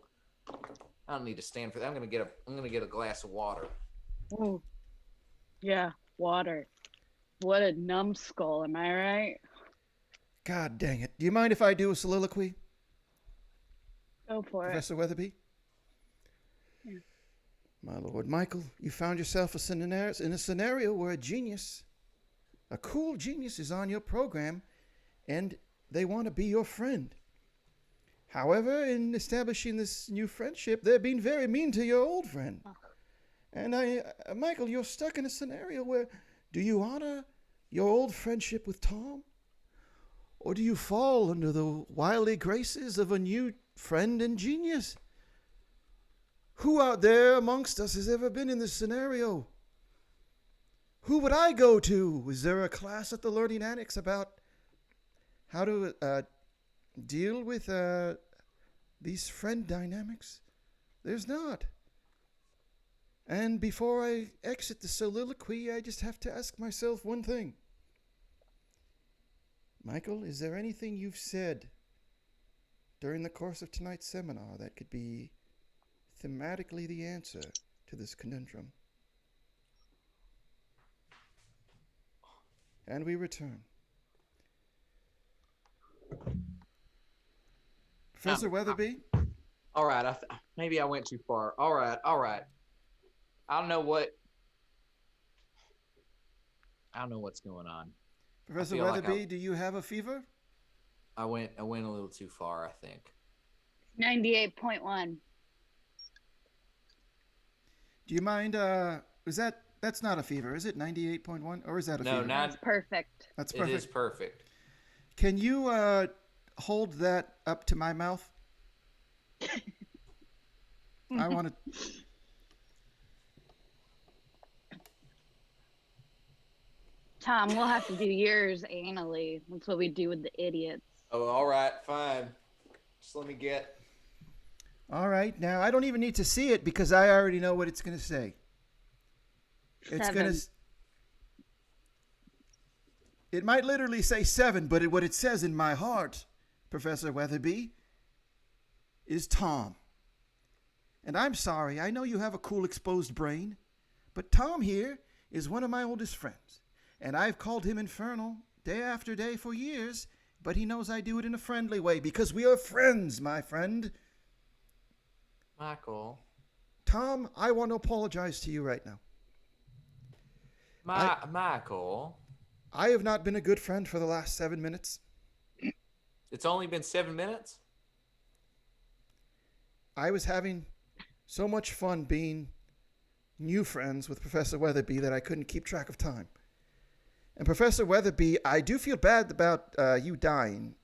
I don't need to stand for that. I'm gonna get a glass of water. Oh, yeah, water. What a numbskull, am I right? God dang it. Do you mind if I do a soliloquy? Go for Professor Weatherby? Yeah. My Lord Michael, you found yourself in a scenario where a cool genius is on your program, and they want to be your friend. However, in establishing this new friendship, they're being very mean to your old friend. And Michael, you're stuck in a scenario where, do you honor your old friendship with Tom? Or do you fall under the wily graces of a new friend and genius? Who out there amongst us has ever been in this scenario? Who would I go to? Is there a class at the Learning Annex about how to deal with these friend dynamics? There's not. And before I exit the soliloquy, I just have to ask myself one thing. Michael, is there anything you've said during the course of tonight's seminar that could be thematically the answer to this conundrum? And we return. Professor Weatherby? All right, maybe I went too far. All right. I don't know what's going on. Professor Weatherby, do you have a fever? I went a little too far, I think. 98.1. Do you mind, that's not a fever, is it? 98.1? Or is that a fever? No, That's perfect. That's perfect. It is perfect. Can you hold that up to my mouth? I want to... Tom, we'll have to do yours anally. That's what we do with the idiots. Oh, all right, fine. Just let me get. All right, now I don't even need to see it because I already know what it's going to say. It's going to... It might literally say 7, but what it says in my heart, Professor Weatherby, is Tom. And I'm sorry, I know you have a cool exposed brain, but Tom here is one of my oldest friends. And I've called him infernal day after day for years, but he knows I do it in a friendly way because we are friends, my friend. Michael. Tom, I want to apologize to you right now. Michael. I have not been a good friend for the last 7 minutes. It's only been 7 minutes? I was having so much fun being new friends with Professor Weatherby that I couldn't keep track of time. And Professor Weatherby, I do feel bad about you dying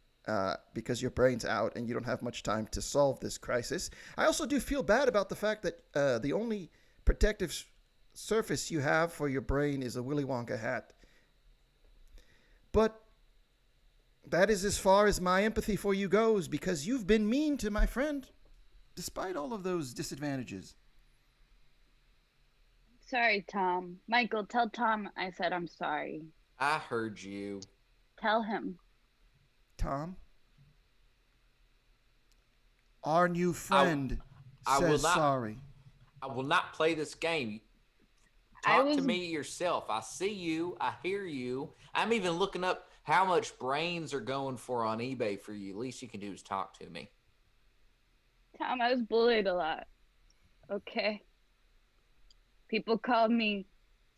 because your brain's out and you don't have much time to solve this crisis. I also do feel bad about the fact that the only protective surface you have for your brain is a Willy Wonka hat. But that is as far as my empathy for you goes because you've been mean to my friend despite all of those disadvantages. Sorry, Tom. Michael, tell Tom I said I'm sorry. I heard you. Tell him. Tom? Our new friend says sorry. I will not play this game. Talk to me yourself. I see you. I hear you. I'm even looking up how much brains are going for on eBay for you. Least you can do is talk to me. Tom, I was bullied a lot. Okay? People called me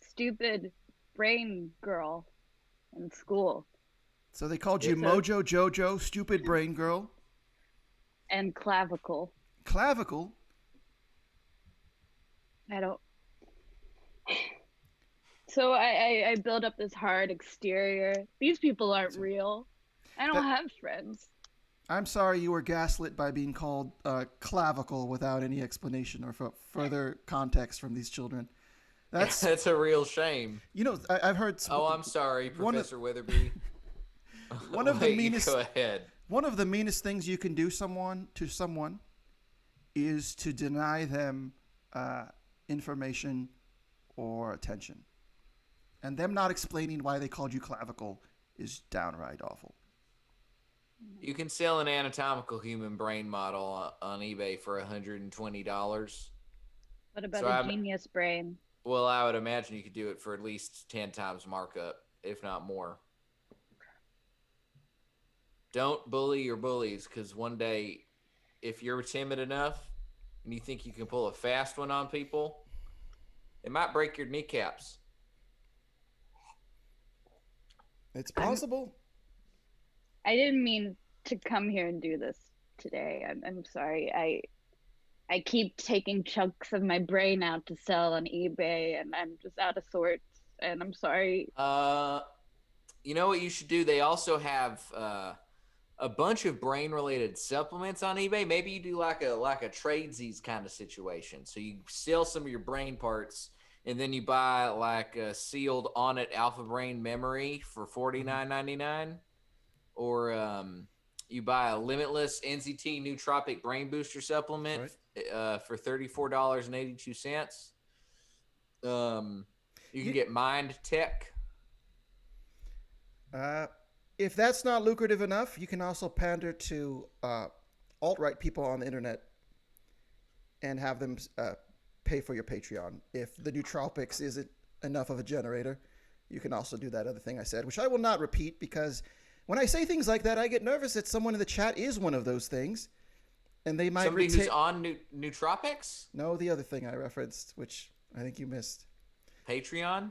stupid brain girl in school. So they called you Mojo Jojo, stupid brain girl? And clavicle. Clavicle? I don't... So I build up this hard exterior. These people aren't real. I don't have friends. I'm sorry you were gaslit by being called clavicle without any explanation or further context from these children. That's a real shame. You know, I've heard... I'm sorry, Professor Weatherby. One of the meanest... Go ahead. One of the meanest things you can do to someone is to deny them information or attention. And them not explaining why they called you clavicle is downright awful. You can sell an anatomical human brain model on eBay for $120. What about a genius brain? Well, I would imagine you could do it for at least 10 times markup, if not more. Don't bully your bullies, because one day, if you're timid enough and you think you can pull a fast one on people, it might break your kneecaps. It's possible. I didn't mean to come here and do this today. I'm sorry. I keep taking chunks of my brain out to sell on eBay, and I'm just out of sorts. And I'm sorry. You know what you should do? They also have a bunch of brain-related supplements on eBay. Maybe you do like a tradesies kind of situation. So you sell some of your brain parts, and then you buy like a sealed On-It Alpha Brain memory for $49.99, or you buy a Limitless NZT Nootropic Brain Booster supplement for $34.82. You can get Mind Tech. If that's not lucrative enough, you can also pander to alt-right people on the internet and have them pay for your Patreon. If the nootropics isn't enough of a generator, you can also do that other thing I said, which I will not repeat because when I say things like that, I get nervous that someone in the chat is one of those things, and they might Somebody who's on nootropics? No, the other thing I referenced, which I think you missed. Patreon?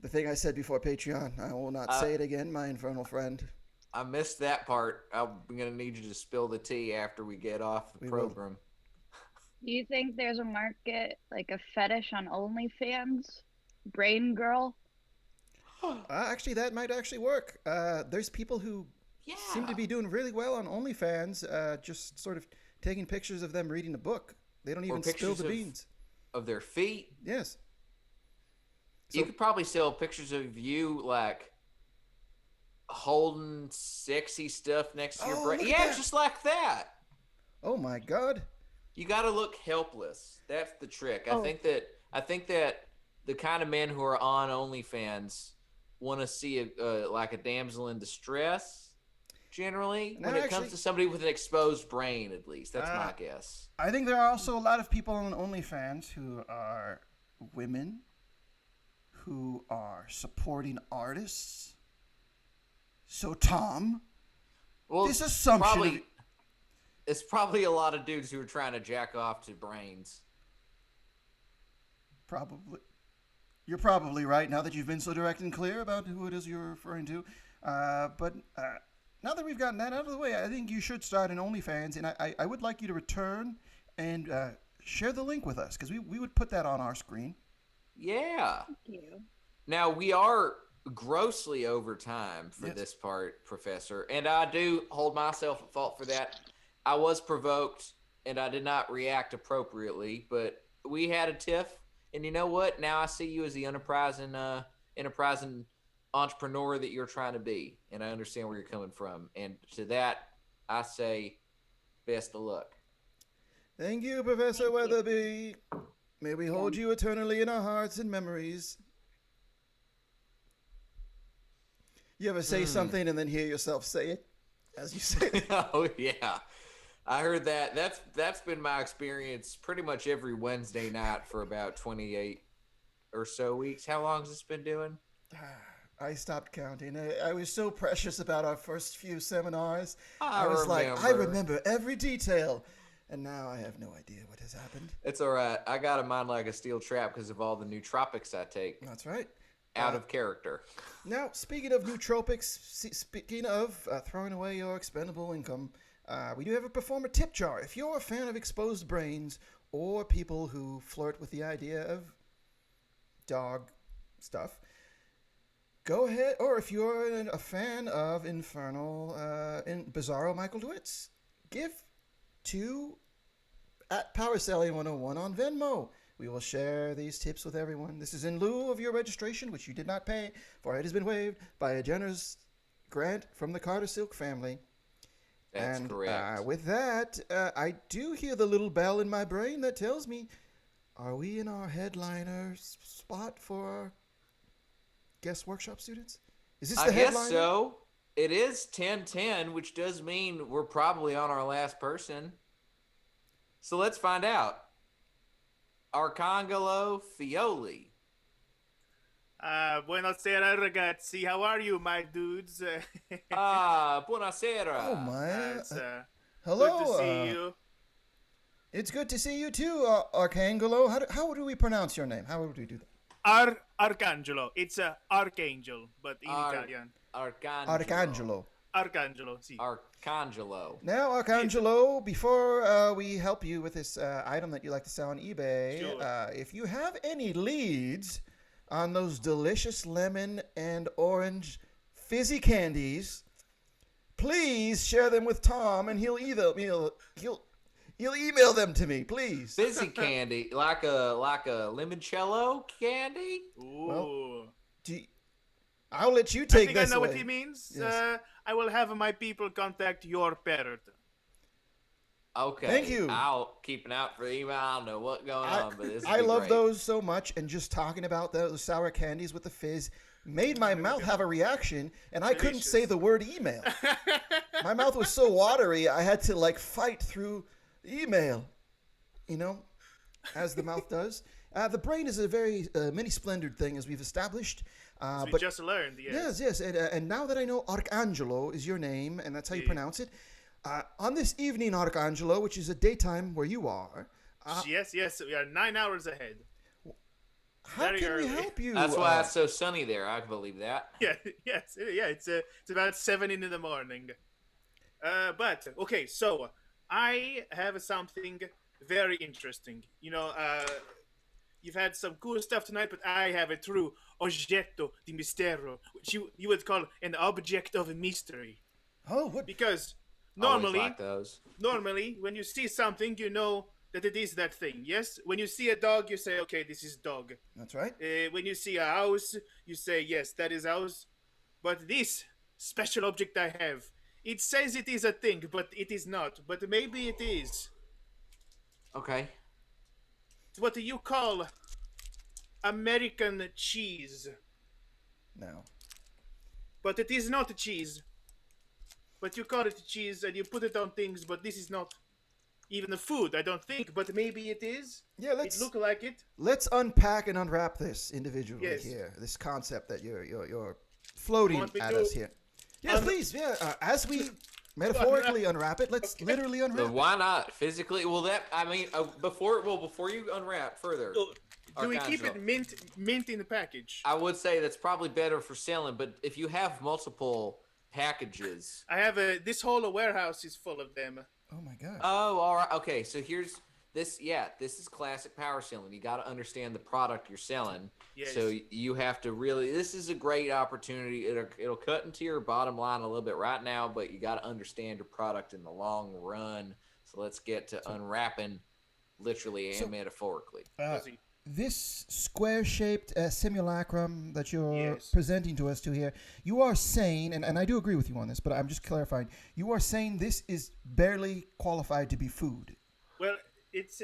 The thing I said before Patreon. I will not say it again, my infernal friend. I missed that part. I'm going to need you to spill the tea after we get off the program. Do you think there's a market, like a fetish on OnlyFans? Brain girl? Actually, that might actually work. There's people who seem to be doing really well on OnlyFans, just sort of taking pictures of them reading a book. They don't even spill the beans. Of their feet? Yes. So, you could probably sell pictures of you, like, holding sexy stuff next to your brain. Yeah, just like that. Oh, my God. You got to look helpless. That's the trick. I think that the kind of men who are on OnlyFans want to see like a damsel in distress. Generally, when it comes to somebody with an exposed brain, at least that's my guess. I think there are also a lot of people on OnlyFans who are women who are supporting artists. So, Tom, this assumption it's probably a lot of dudes who are trying to jack off to brains. Probably. You're probably right now that you've been so direct and clear about who it is you're referring to. But now that we've gotten that out of the way, I think you should start an OnlyFans, and I would like you to return and share the link with us, because we would put that on our screen. Yeah. Thank you. Now, we are grossly over time for this part, Professor, and I do hold myself at fault for that. I was provoked, and I did not react appropriately, but we had a tiff, and you know what? Now I see you as the enterprising entrepreneur that you're trying to be, and I understand where you're coming from. And to that, I say best of luck. Thank you, Professor Weatherby. May we hold you eternally in our hearts and memories. You ever say something and then hear yourself say it as you say it? Oh, yeah. I heard that. That's been my experience pretty much every Wednesday night for about 28 or so weeks. How long has this been doing? I stopped counting. I was so precious about our first few seminars. I remember every detail. And now I have no idea what has happened. It's all right. I got a mind like a steel trap because of all the nootropics I take. That's right. Out of character. Now, speaking of nootropics, speaking of throwing away your expendable income, we do have a performer tip jar. If you're a fan of exposed brains or people who flirt with the idea of dog stuff, go ahead. Or if you're a fan of infernal and bizarro Michael DeWitts, give to @PowerSelling101 on Venmo. We will share these tips with everyone. This is in lieu of your registration, which you did not pay, for it has been waived by a generous grant from the Carter Silk family. That's correct. With that, I do hear the little bell in my brain that tells me, are we in our headliner spot for our guest workshop students? Is this the headliner? I guess so. It is 10:10, which does mean we're probably on our last person. So let's find out. Arcangelo Fioli. Buonasera ragazzi, how are you, my dudes? Buonasera. Oh my! Hello. Good to see you. It's good to see you too, Arcangelo. How do we pronounce your name? How would we do that? Arcangelo. It's Archangel, but in Italian. Arcangelo. Arcangelo, sì. Arcangelo. Now, Arcangelo, before we help you with this item that you like to sell on eBay, Sure. If you have any leads on those delicious lemon and orange fizzy candies, please share them with Tom, and he'll email them to me, please. Fizzy candy, like a limoncello candy. Ooh. Well, I'll let you take this I know away. what he means. Yes. I will have my people contact your parrot. Okay. Thank you. I'll keep an eye out for the email. I don't know what's going on, but this. I love great. those so much, and just talking about those sour candies with the fizz made my mouth have a reaction, and I couldn't say the word email. My mouth was so watery, I had to like fight through email, as the mouth does. The brain is a very many splendored thing, as we've established. We but just learned, yes. Yes, and now that I know Arcangelo is your name, and that's how you pronounce it, on this evening, Arcangelo, which is a daytime where you are. Yes, we are 9 hours ahead. How Very can early. we help you? That's why it's so sunny there. I can believe that. Yeah, yes, yeah. It's about 7 in the morning. But okay, so I have something very interesting. You've had some cool stuff tonight, but I have a true oggetto di mistero, which you would call an object of mystery. Oh, what? Because Always normally, like those. when you see something, you know that it is that thing. Yes, when you see a dog, you say, okay, this is dog. That's right. When you see a house, you say, yes, that is house. But this special object I have, it says it is a thing, but it is not. But maybe it is. Okay. It's what you call American cheese. No. But it is not cheese. But you call it cheese and you put it on things, but this is not even a food, I don't think, but maybe it is. Yeah, It look like it. let's unpack and unwrap this individually Yes. here. This concept that you're floating Want me at to us here. Yes, please. Yeah. As we metaphorically unwrap it, let's literally unwrap. But why not physically? Well, before you unwrap further, Do we keep Arcangelo, it mint in the package? I would say that's probably better for selling. But if you have multiple packages, I have this whole warehouse is full of them. Oh my god. oh, all right, okay. So here's this. Yeah, this is classic power selling. You got to understand the product you're selling. Yes. So you have to really. This is a great opportunity. It'll cut into your bottom line a little bit right now, but you got to understand your product in the long run. So let's get to unwrapping, literally and metaphorically. This square-shaped simulacrum that you're Yes. presenting to us here, you are saying, and I do agree with you on this, but I'm just clarifying, you are saying this is barely qualified to be food. Well, it's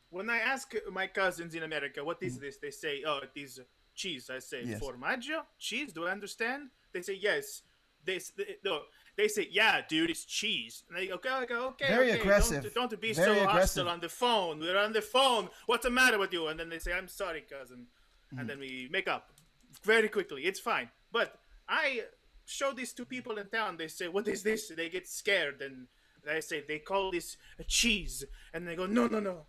when I ask my cousins in America, what is this? They say, oh, it is cheese. I say, Yes. formaggio? Cheese? Do I understand? They say, yes. They say, yeah, dude, it's cheese. And I go, okay. Very okay. aggressive. Don't be Very so aggressive. hostile on the phone. We're on the phone. What's the matter with you? And then they say, I'm sorry, cousin. And then we make up very quickly. It's fine. But I show this to people in town. They say, what is this? They get scared. And I say, they call this a cheese. And they go, no.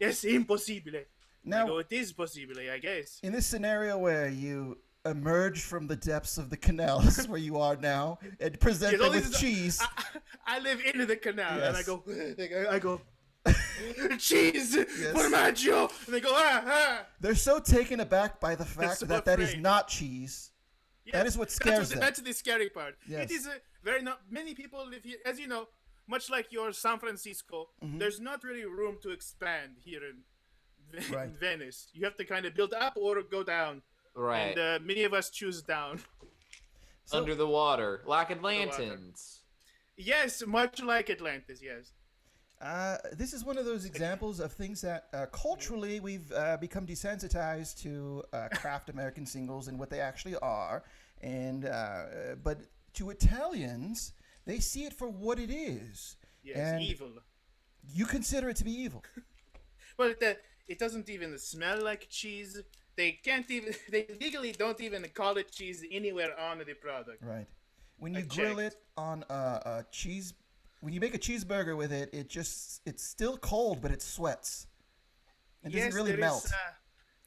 Es impossibile. Now- I go, it is possible, I guess. In this scenario where you emerge from the depths of the canals where you are now and present Yes, them all this with is- cheese. I live into the canal, and I Yes. go, cheese, formaggio, and they go, ah. They're so taken aback by the fact so that that is afraid. not cheese. That is what scares them. That's the scary part. Yes. It is many people live here, as you know, much like your San Francisco. Mm-hmm. There's not really room to expand here in Right. Venice. You have to kind of build up or go down. Right. And many of us choose down. Under the water, like Atlantans. Yes, much like Atlantis. Yes. This is one of those examples of things that culturally we've become desensitized to craft American singles and what they actually are, and but to Italians, they see it for what it is. Yes, and evil. You consider it to be evil. Well, it doesn't even smell like cheese. They legally don't even call it cheese anywhere on the product. Right. When you I grill checked. it on a cheese, when you make a cheeseburger with it, it's still cold, but it sweats. It doesn't really there melt. is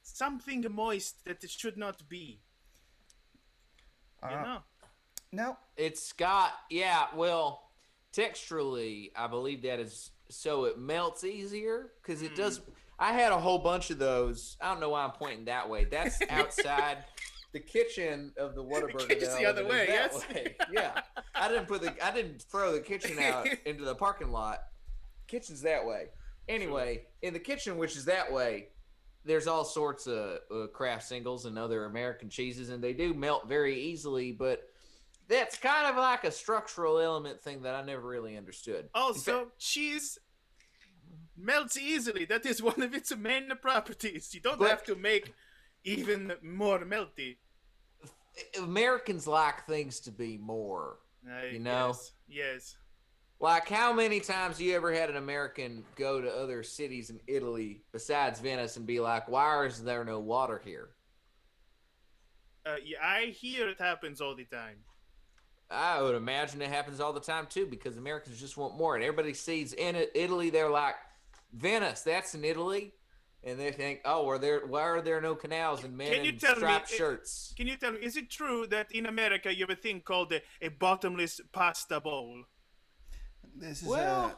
something moist that it should not be. You know? Now, It's got, texturally, I believe that is so it melts easier because it does. I had a whole bunch of those. I don't know why I'm pointing that way. That's outside the kitchen of the Whataburger. kitchen's the other way, that yes. way. Yeah, I didn't throw the kitchen out into the parking lot. Kitchen's that way. Anyway, in the kitchen, which is that way, there's all sorts of craft singles and other American cheeses, and they do melt very easily. But That's kind of like a structural element thing that I never really understood. Also, cheese melts easily. That is one of its main properties. You don't have to make even more melty. Americans like things to be more, you know? Yes. Like, how many times you ever had an American go to other cities in Italy besides Venice and be like, why is there no water here? Yeah, I hear it happens all the time. I would imagine it happens all the time, too, because Americans just want more. And everybody sees in Italy, they're like, Venice, that's in Italy. And they think, oh, why are there no canals and men in striped shirts? Can you tell me, is it true that in America you have a thing called a bottomless pasta bowl? This is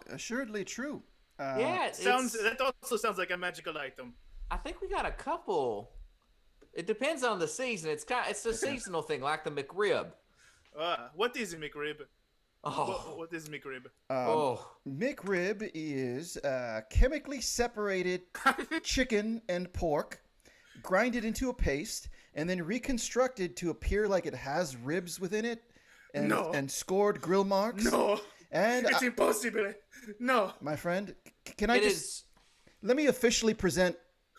assuredly true. That also sounds like a magical item. I think we got a couple. It depends on the season. It's a seasonal thing, like the McRib. What is a McRib? Oh, what is McRib? McRib is chemically separated chicken and pork, grinded into a paste, and then reconstructed to appear like it has ribs within it, and scored grill marks. No, and it's impossible. No, my friend, can I let me officially present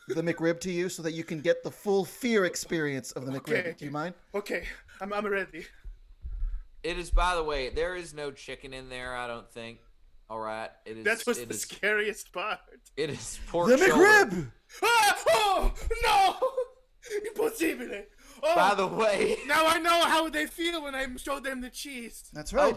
the McRib to you so that you can get the full fear experience of the McRib. Do you mind? Okay, I'm ready. It is, by the way, there is no chicken in there, I don't think. All right. That was the scariest part. It is pork The shoulder. McRib! Oh, no! Impossibile! Oh, by the way. Now I know how they feel when I show them the cheese. That's right.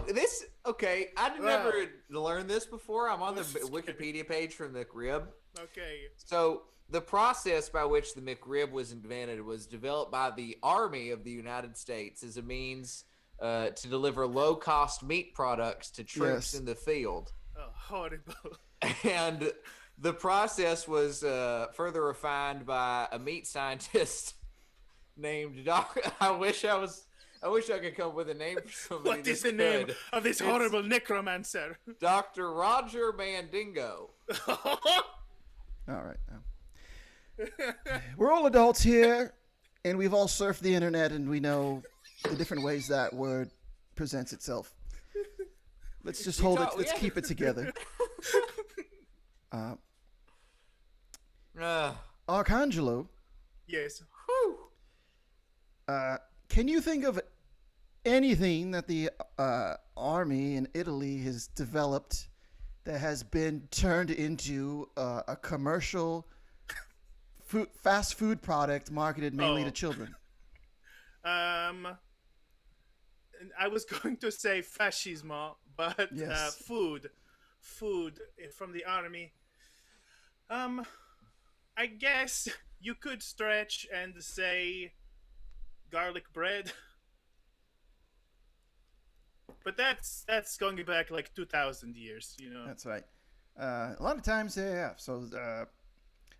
Okay, I never learned this before. I'm on the Wikipedia page for the McRib. Okay. So, the process by which the McRib was invented was developed by the Army of the United States as a means to deliver low-cost meat products to troops in the field. Oh, horrible. And the process was further refined by a meat scientist named I wish I could come up with a name for somebody. What is the name of this horrible necromancer? Dr. Roger Mandingo. All right. We're all adults here, and we've all surfed the internet, and we know the different ways that word presents itself. Let's just hold it. Let's keep it together. Arcangelo. Yes. Can you think of anything that the army in Italy has developed that has been turned into a commercial fast food product marketed mainly to children? I was going to say fascismo, but yes. Food from the army. I guess you could stretch and say garlic bread, but that's going back like 2,000 years, you know. That's right. A lot of times, So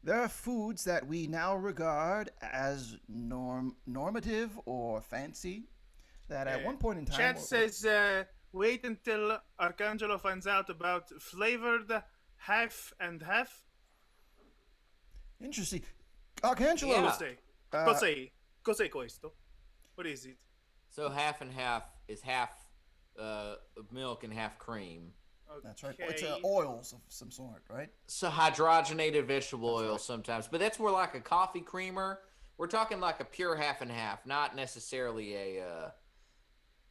there are foods that we now regard as normative or fancy that at one point in time. Chat says, wait until Arcangelo finds out about flavored half and half. Interesting. Arcangelo. Cos'è questo? What is it? So half and half is half milk and half cream. Okay. That's right. It's oils of some sort, right? So hydrogenated vegetable oil sometimes, but that's more like a coffee creamer. We're talking like a pure half and half, not necessarily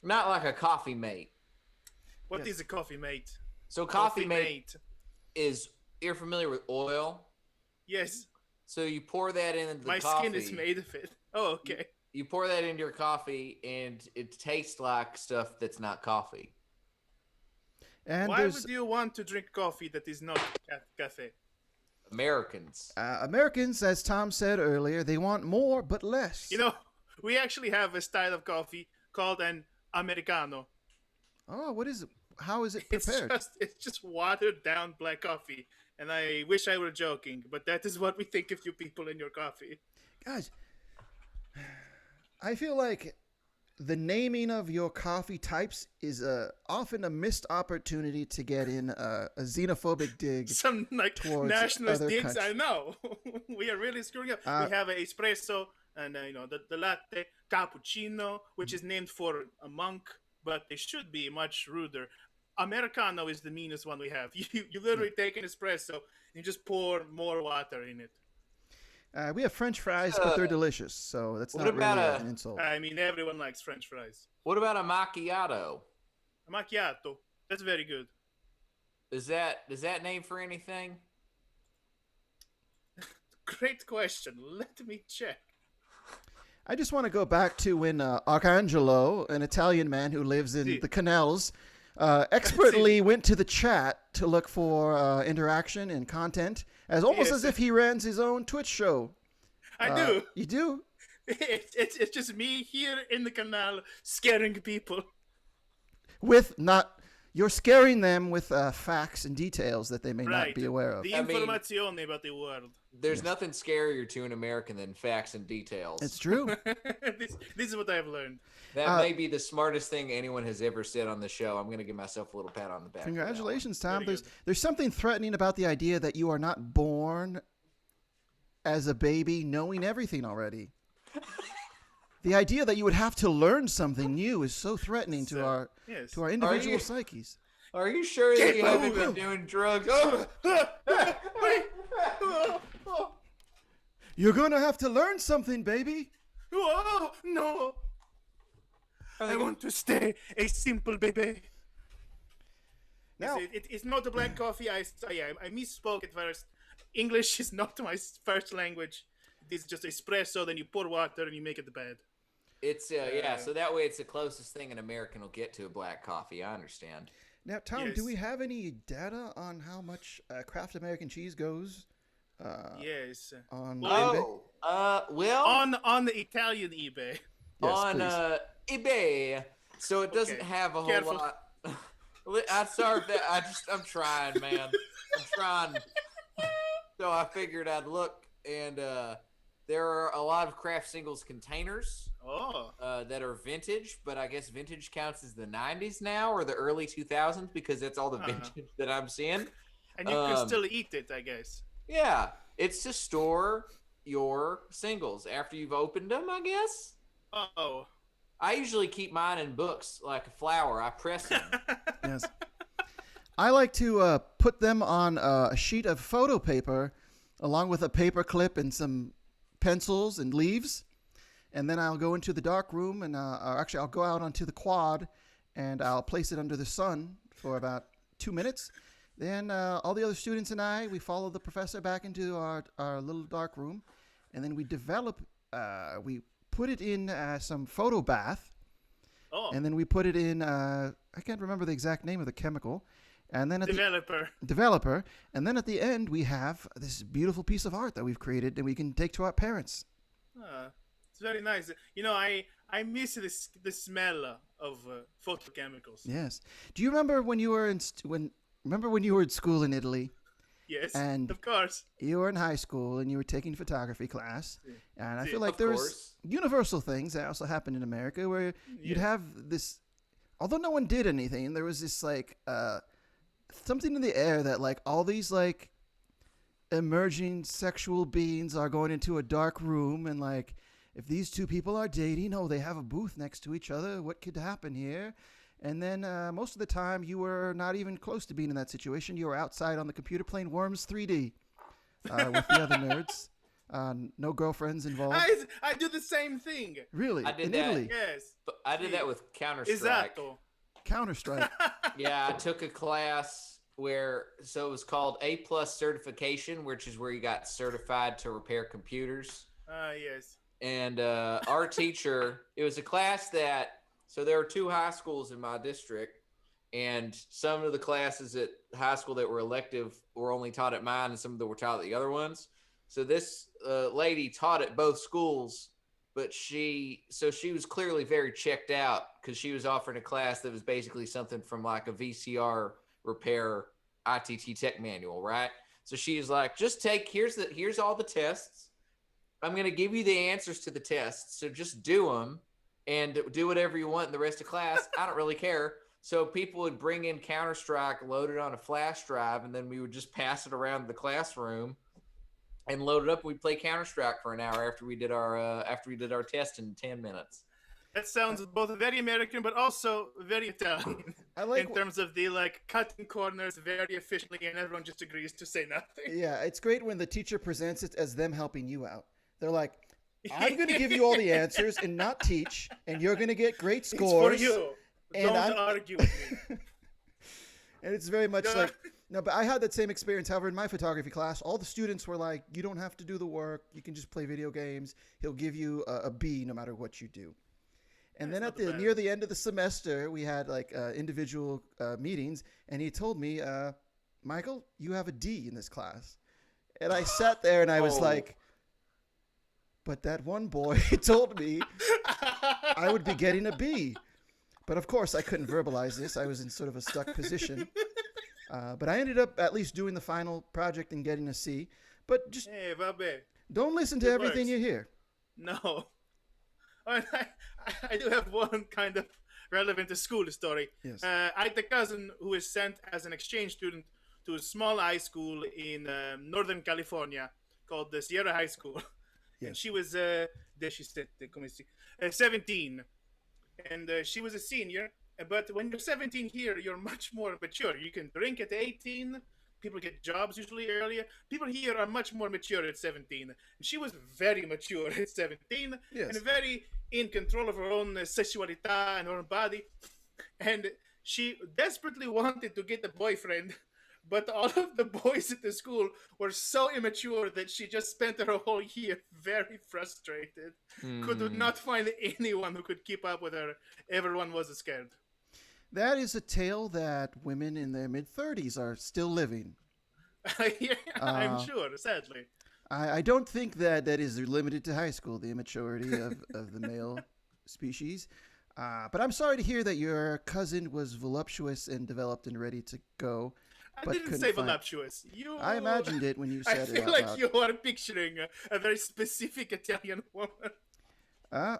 not like a coffee mate. What is a coffee mate? So coffee mate is, you're familiar with oil? Yes. So you pour that into the coffee. My skin is made of it. Oh, okay. You pour that into your coffee, and it tastes like stuff that's not coffee. And why would you want to drink coffee that is not cafe? Americans. Americans, as Tom said earlier, they want more but less. You know, we actually have a style of coffee called an Americano. Oh, what is it? How is it prepared? It's just watered down black coffee. And I wish I were joking, but that is what we think of you people in your coffee. Guys, I feel like the naming of your coffee types is often a missed opportunity to get in a xenophobic dig. Some like nationalist digs, I know. We are really screwing up. We have an espresso and the latte, cappuccino, which is named for a monk but they should be much ruder. Americano is the meanest one we have. You literally take an espresso and you just pour more water in it. We have French fries, but they're delicious, so that's what not really about an insult. I mean, everyone likes French fries. What about a macchiato? A macchiato. That's very good. Does that name for anything? Great question. Let me check. I just want to go back to when Arcangelo, an Italian man who lives in the canals, expertly went to the chat to look for interaction and content, almost as if he runs his own Twitch show. I do. You do? It's just me here in the canal scaring people. You're scaring them with facts and details that they may not be aware of. The informazione about the world. There's nothing scarier to an American than facts and details. It's true. This is what I have learned. That may be the smartest thing anyone has ever said on the show. I'm going to give myself a little pat on the back. Congratulations, Tom. There's something threatening about the idea that you are not born as a baby knowing everything already. The idea that you would have to learn something new is so threatening to our individual psyches. Are you sure that you haven't been doing drugs? You're gonna have to learn something, baby. Oh, no. I want to stay a simple baby. Now, it's not a black coffee. I misspoke at first. English is not my first language. It's just espresso, then you pour water and you make it bad. It's so that way it's the closest thing an American will get to a black coffee. I understand. Now, Tom, do we have any data on how much Kraft American cheese goes? Yes. On eBay? On the Italian eBay. Yes, on eBay, so it doesn't have a whole lot. I'm sorry, I'm trying, man. I'm trying. So I figured I'd look, and there are a lot of Kraft Singles containers that are vintage, but I guess vintage counts as the 90s now or the early 2000s because that's all the vintage that I'm seeing. And you can still eat it, I guess. Yeah, it's to store your singles after you've opened them, I guess. Oh. I usually keep mine in books like a flower. I press them. Yes. I like to put them on a sheet of photo paper along with a paper clip and some pencils and leaves. And then I'll go into the dark room and I'll go out onto the quad and I'll place it under the sun for about 2 minutes. Then all the other students and we follow the professor back into our little dark room. And then we we put it in some photo bath. Oh. And then we put it in, I can't remember the exact name of the chemical. And then developer. And then at the end, we have this beautiful piece of art that we've created and we can take to our parents. It's very nice. You know, I miss the smell of photochemicals. Yes. Do you remember when you were in school in Italy? Yes, and of course. You were in high school and you were taking photography class. And I feel like there's universal things that also happened in America where you'd have this, although no one did anything, there was this like something in the air that like all these like emerging sexual beings are going into a dark room and like if these two people are dating, they have a booth next to each other, what could happen here? And then most of the time you were not even close to being in that situation. You were outside on the computer playing Worms 3D with the other nerds. No girlfriends involved. I do the same thing. Really? I did in that. Italy? Yes. I did that with Counter-Strike. Counter-Strike. Yeah, I took a class so it was called A+ certification, which is where you got certified to repair computers. Yes. And our teacher, it was a class so there were 2 high schools in my district, and some of the classes at high school that were elective were only taught at mine, and some of them were taught at the other ones. So this lady taught at both schools, but she was clearly very checked out because she was offering a class that was basically something from like a VCR repair ITT tech manual, right? So she's like, just here's all the tests. I'm going to give you the answers to the tests, so just do them and do whatever you want in the rest of class. I don't really care. So people would bring in Counter-Strike loaded on a flash drive, and then we would just pass it around the classroom and load it up. We'd play Counter-Strike for an hour after we did our test in 10 minutes. That sounds both very American, but also very Italian. I like in terms of the cutting corners very efficiently, and everyone just agrees to say nothing. Yeah, it's great when the teacher presents it as them helping you out. They're like, I'm going to give you all the answers and not teach, and you're going to get great scores. It's for you. Don't argue with me. And it's very much no, but I had that same experience. However, in my photography class, all the students were like, you don't have to do the work. You can just play video games. He'll give you a B no matter what you do. And then near the end of the semester, we had individual meetings, and he told me, Michael, you have a D in this class. And I sat there and I was like, but that one boy told me I would be getting a B. But of course, I couldn't verbalize this. I was in sort of a stuck position. But I ended up at least doing the final project and getting a C. But just don't listen to everything you hear. No. I do have one kind of relevant to school story. Yes. I had a cousin who was sent as an exchange student to a small high school in Northern California called the Sierra High School. Yes. And she was 17. And she was a senior. But when you're 17 here, you're much more mature. You can drink at 18. People get jobs usually earlier. People here are much more mature at 17. And she was very mature at 17. Yes. And very in control of her own sexuality and her own body. And she desperately wanted to get a boyfriend. But all of the boys at the school were so immature that she just spent her whole year very frustrated. Could not find anyone who could keep up with her. Everyone was scared. That is a tale that women in their mid-30s are still living. Yeah, I'm sure, sadly. I don't think that is limited to high school, the immaturity of the male species. But I'm sorry to hear that your cousin was voluptuous and developed and ready to go. I didn't say voluptuous. I imagined it when you said it. I feel like you are picturing a very specific Italian woman.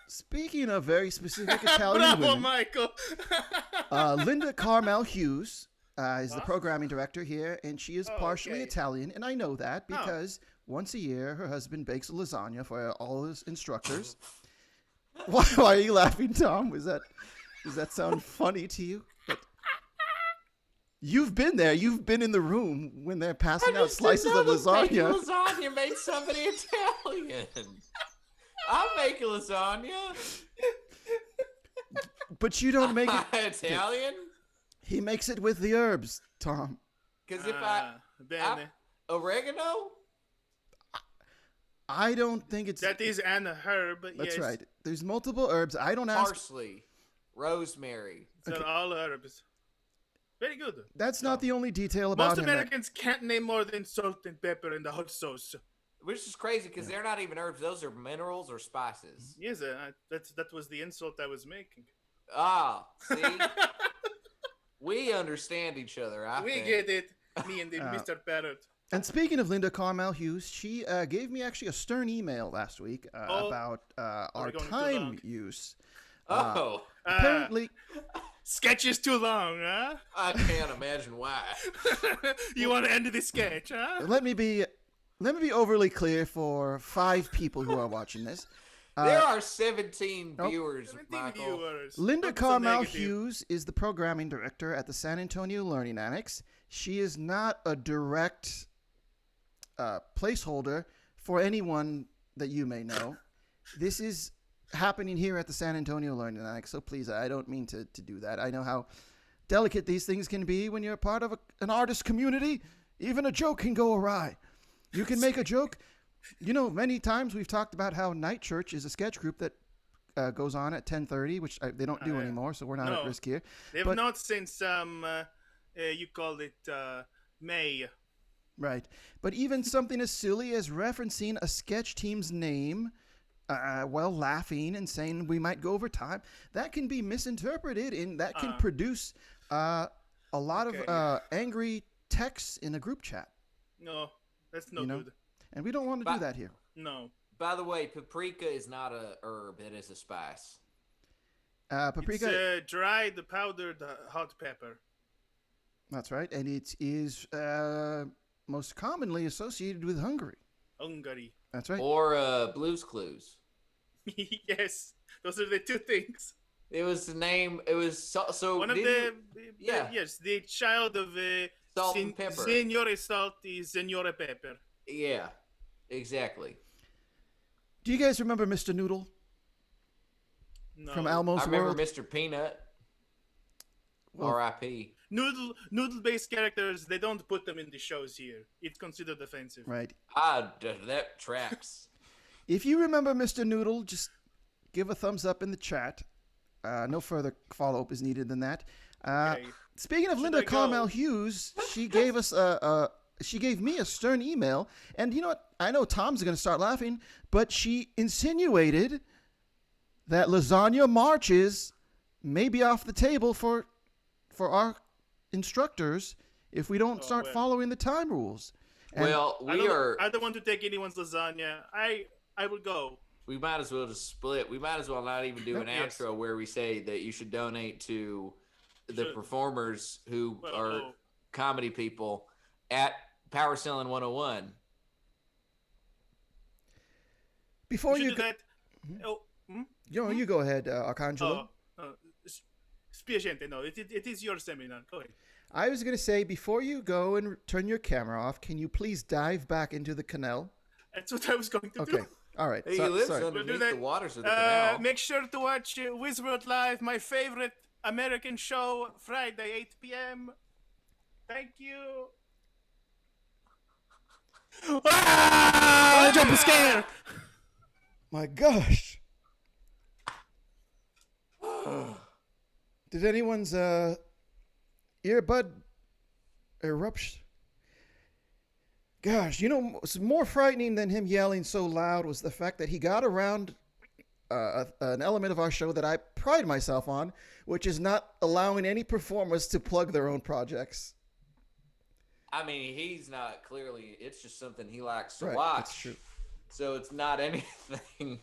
Speaking of very specific Italian Bravo, women, Michael. Linda Carmel Hughes is the programming director here, and she is partially Italian, and I know that because once a year her husband bakes a lasagna for all his instructors. Why are you laughing, Tom? Does that sound funny to you? You've been there. You've been in the room when they're passing out slices of lasagna. Lasagna made somebody Italian. I'll make a lasagna. But you don't make it Italian. He makes it with the herbs, Tom. Because if oregano. I don't think it's that is an herb. That's yes. right. There's multiple herbs. I don't ask. Parsley, rosemary. They're all herbs. Very good. That's not the only detail about him. Most Americans can't name more than salt and pepper and the hot sauce. Which is crazy because they're not even herbs; those are minerals or spices. Yes, that was the insult I was making. Ah, see, we understand each other. We get it. Me and Mr. Parrot. And speaking of Linda Carmel Hughes, she gave me actually a stern email last week about our time use. Apparently. Sketch is too long, huh? I can't imagine why. You want to end the sketch, huh? Let me be overly clear for 5 people who are watching this. There are 17 viewers, 17 Michael. viewers. Linda Carmel Hughes is the programming director at the San Antonio Learning Annex. She is not a direct placeholder for anyone that you may know. This is happening here at the San Antonio Learning Annex, so please, I don't mean to do that. I know how delicate these things can be when you're part of an artist community. Even a joke can go awry. You can make a joke. You know, many times we've talked about how Night Church is a sketch group that goes on at 10:30, which they don't do anymore, so we're not at risk here. They've not since, you called it May. Right. But even something as silly as referencing a sketch team's name while laughing and saying we might go over time, that can be misinterpreted, and that can produce a lot of angry texts in a group chat. No, that's no good. And we don't want to do that here. No. By the way, paprika is not a herb; it is a spice. Paprika. It's dried, powdered hot pepper. That's right, and it is most commonly associated with Hungary. Hungary. That's right. Or Blue's Clues. Yes, those are the two things. It was the name. It was so. One of yeah. yes, the child of Salt and pepper. Signore Salt is Signore Pepper. Yeah, exactly. Do you guys remember Mr. Noodle No. from Elmo's I remember World? Mr. Peanut. Well, R.I.P. Noodle based characters, they don't put them in the shows here. It's considered offensive. Right. That tracks. If you remember Mr. Noodle, just give a thumbs up in the chat. No further follow-up is needed than that. Okay. Speaking of Should Linda I go? Carmel Hughes, she gave us she gave me a stern email, and you know what? I know Tom's going to start laughing, but she insinuated that lasagna marches may be off the table for our instructors if we don't start following the time rules. And Well, I don't want to take anyone's lasagna. I will go. We might as well just split. We might as well not even do an Yes. outro where we say that you should donate to the performers who are comedy people at Power Selling 101. before should you do go, that. Oh, you go ahead, Arcangelo. Spiacente, no, it is your seminar. Go ahead. I was going to say, before you go and turn your camera off, can you please dive back into the canal? That's what I was going to Okay. do. All right. He So- lives sorry. underneath the waters of the canal. Make sure to watch Wizworld Live, my favorite American show, Friday, 8 p.m. Thank you. Jump scare! My gosh. Did anyone's earbud erupt? Gosh, you know, what's more frightening than him yelling so loud was the fact that he got around an element of our show that I pride myself on, which is not allowing any performers to plug their own projects. I mean, he's not clearly. It's just something he likes to Right, watch. that's true. So it's not anything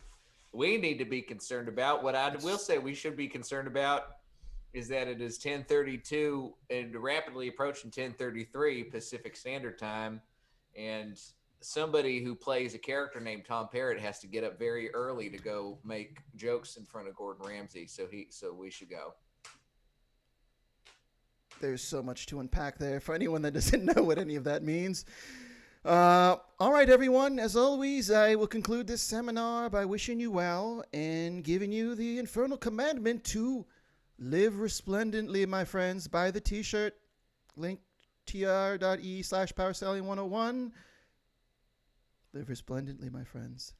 we need to be concerned about. What I will say we should be concerned about is that it is 10:32 and rapidly approaching 10:33 Pacific Standard Time, and somebody who plays a character named Tom Parrott has to get up very early to go make jokes in front of Gordon Ramsay. So we should go. There's so much to unpack there for anyone that doesn't know what any of that means. All right, everyone. As always, I will conclude this seminar by wishing you well and giving you the infernal commandment to live resplendently, my friends. Buy the t-shirt. Link tr.e/powerselling101. Live resplendently, my friends.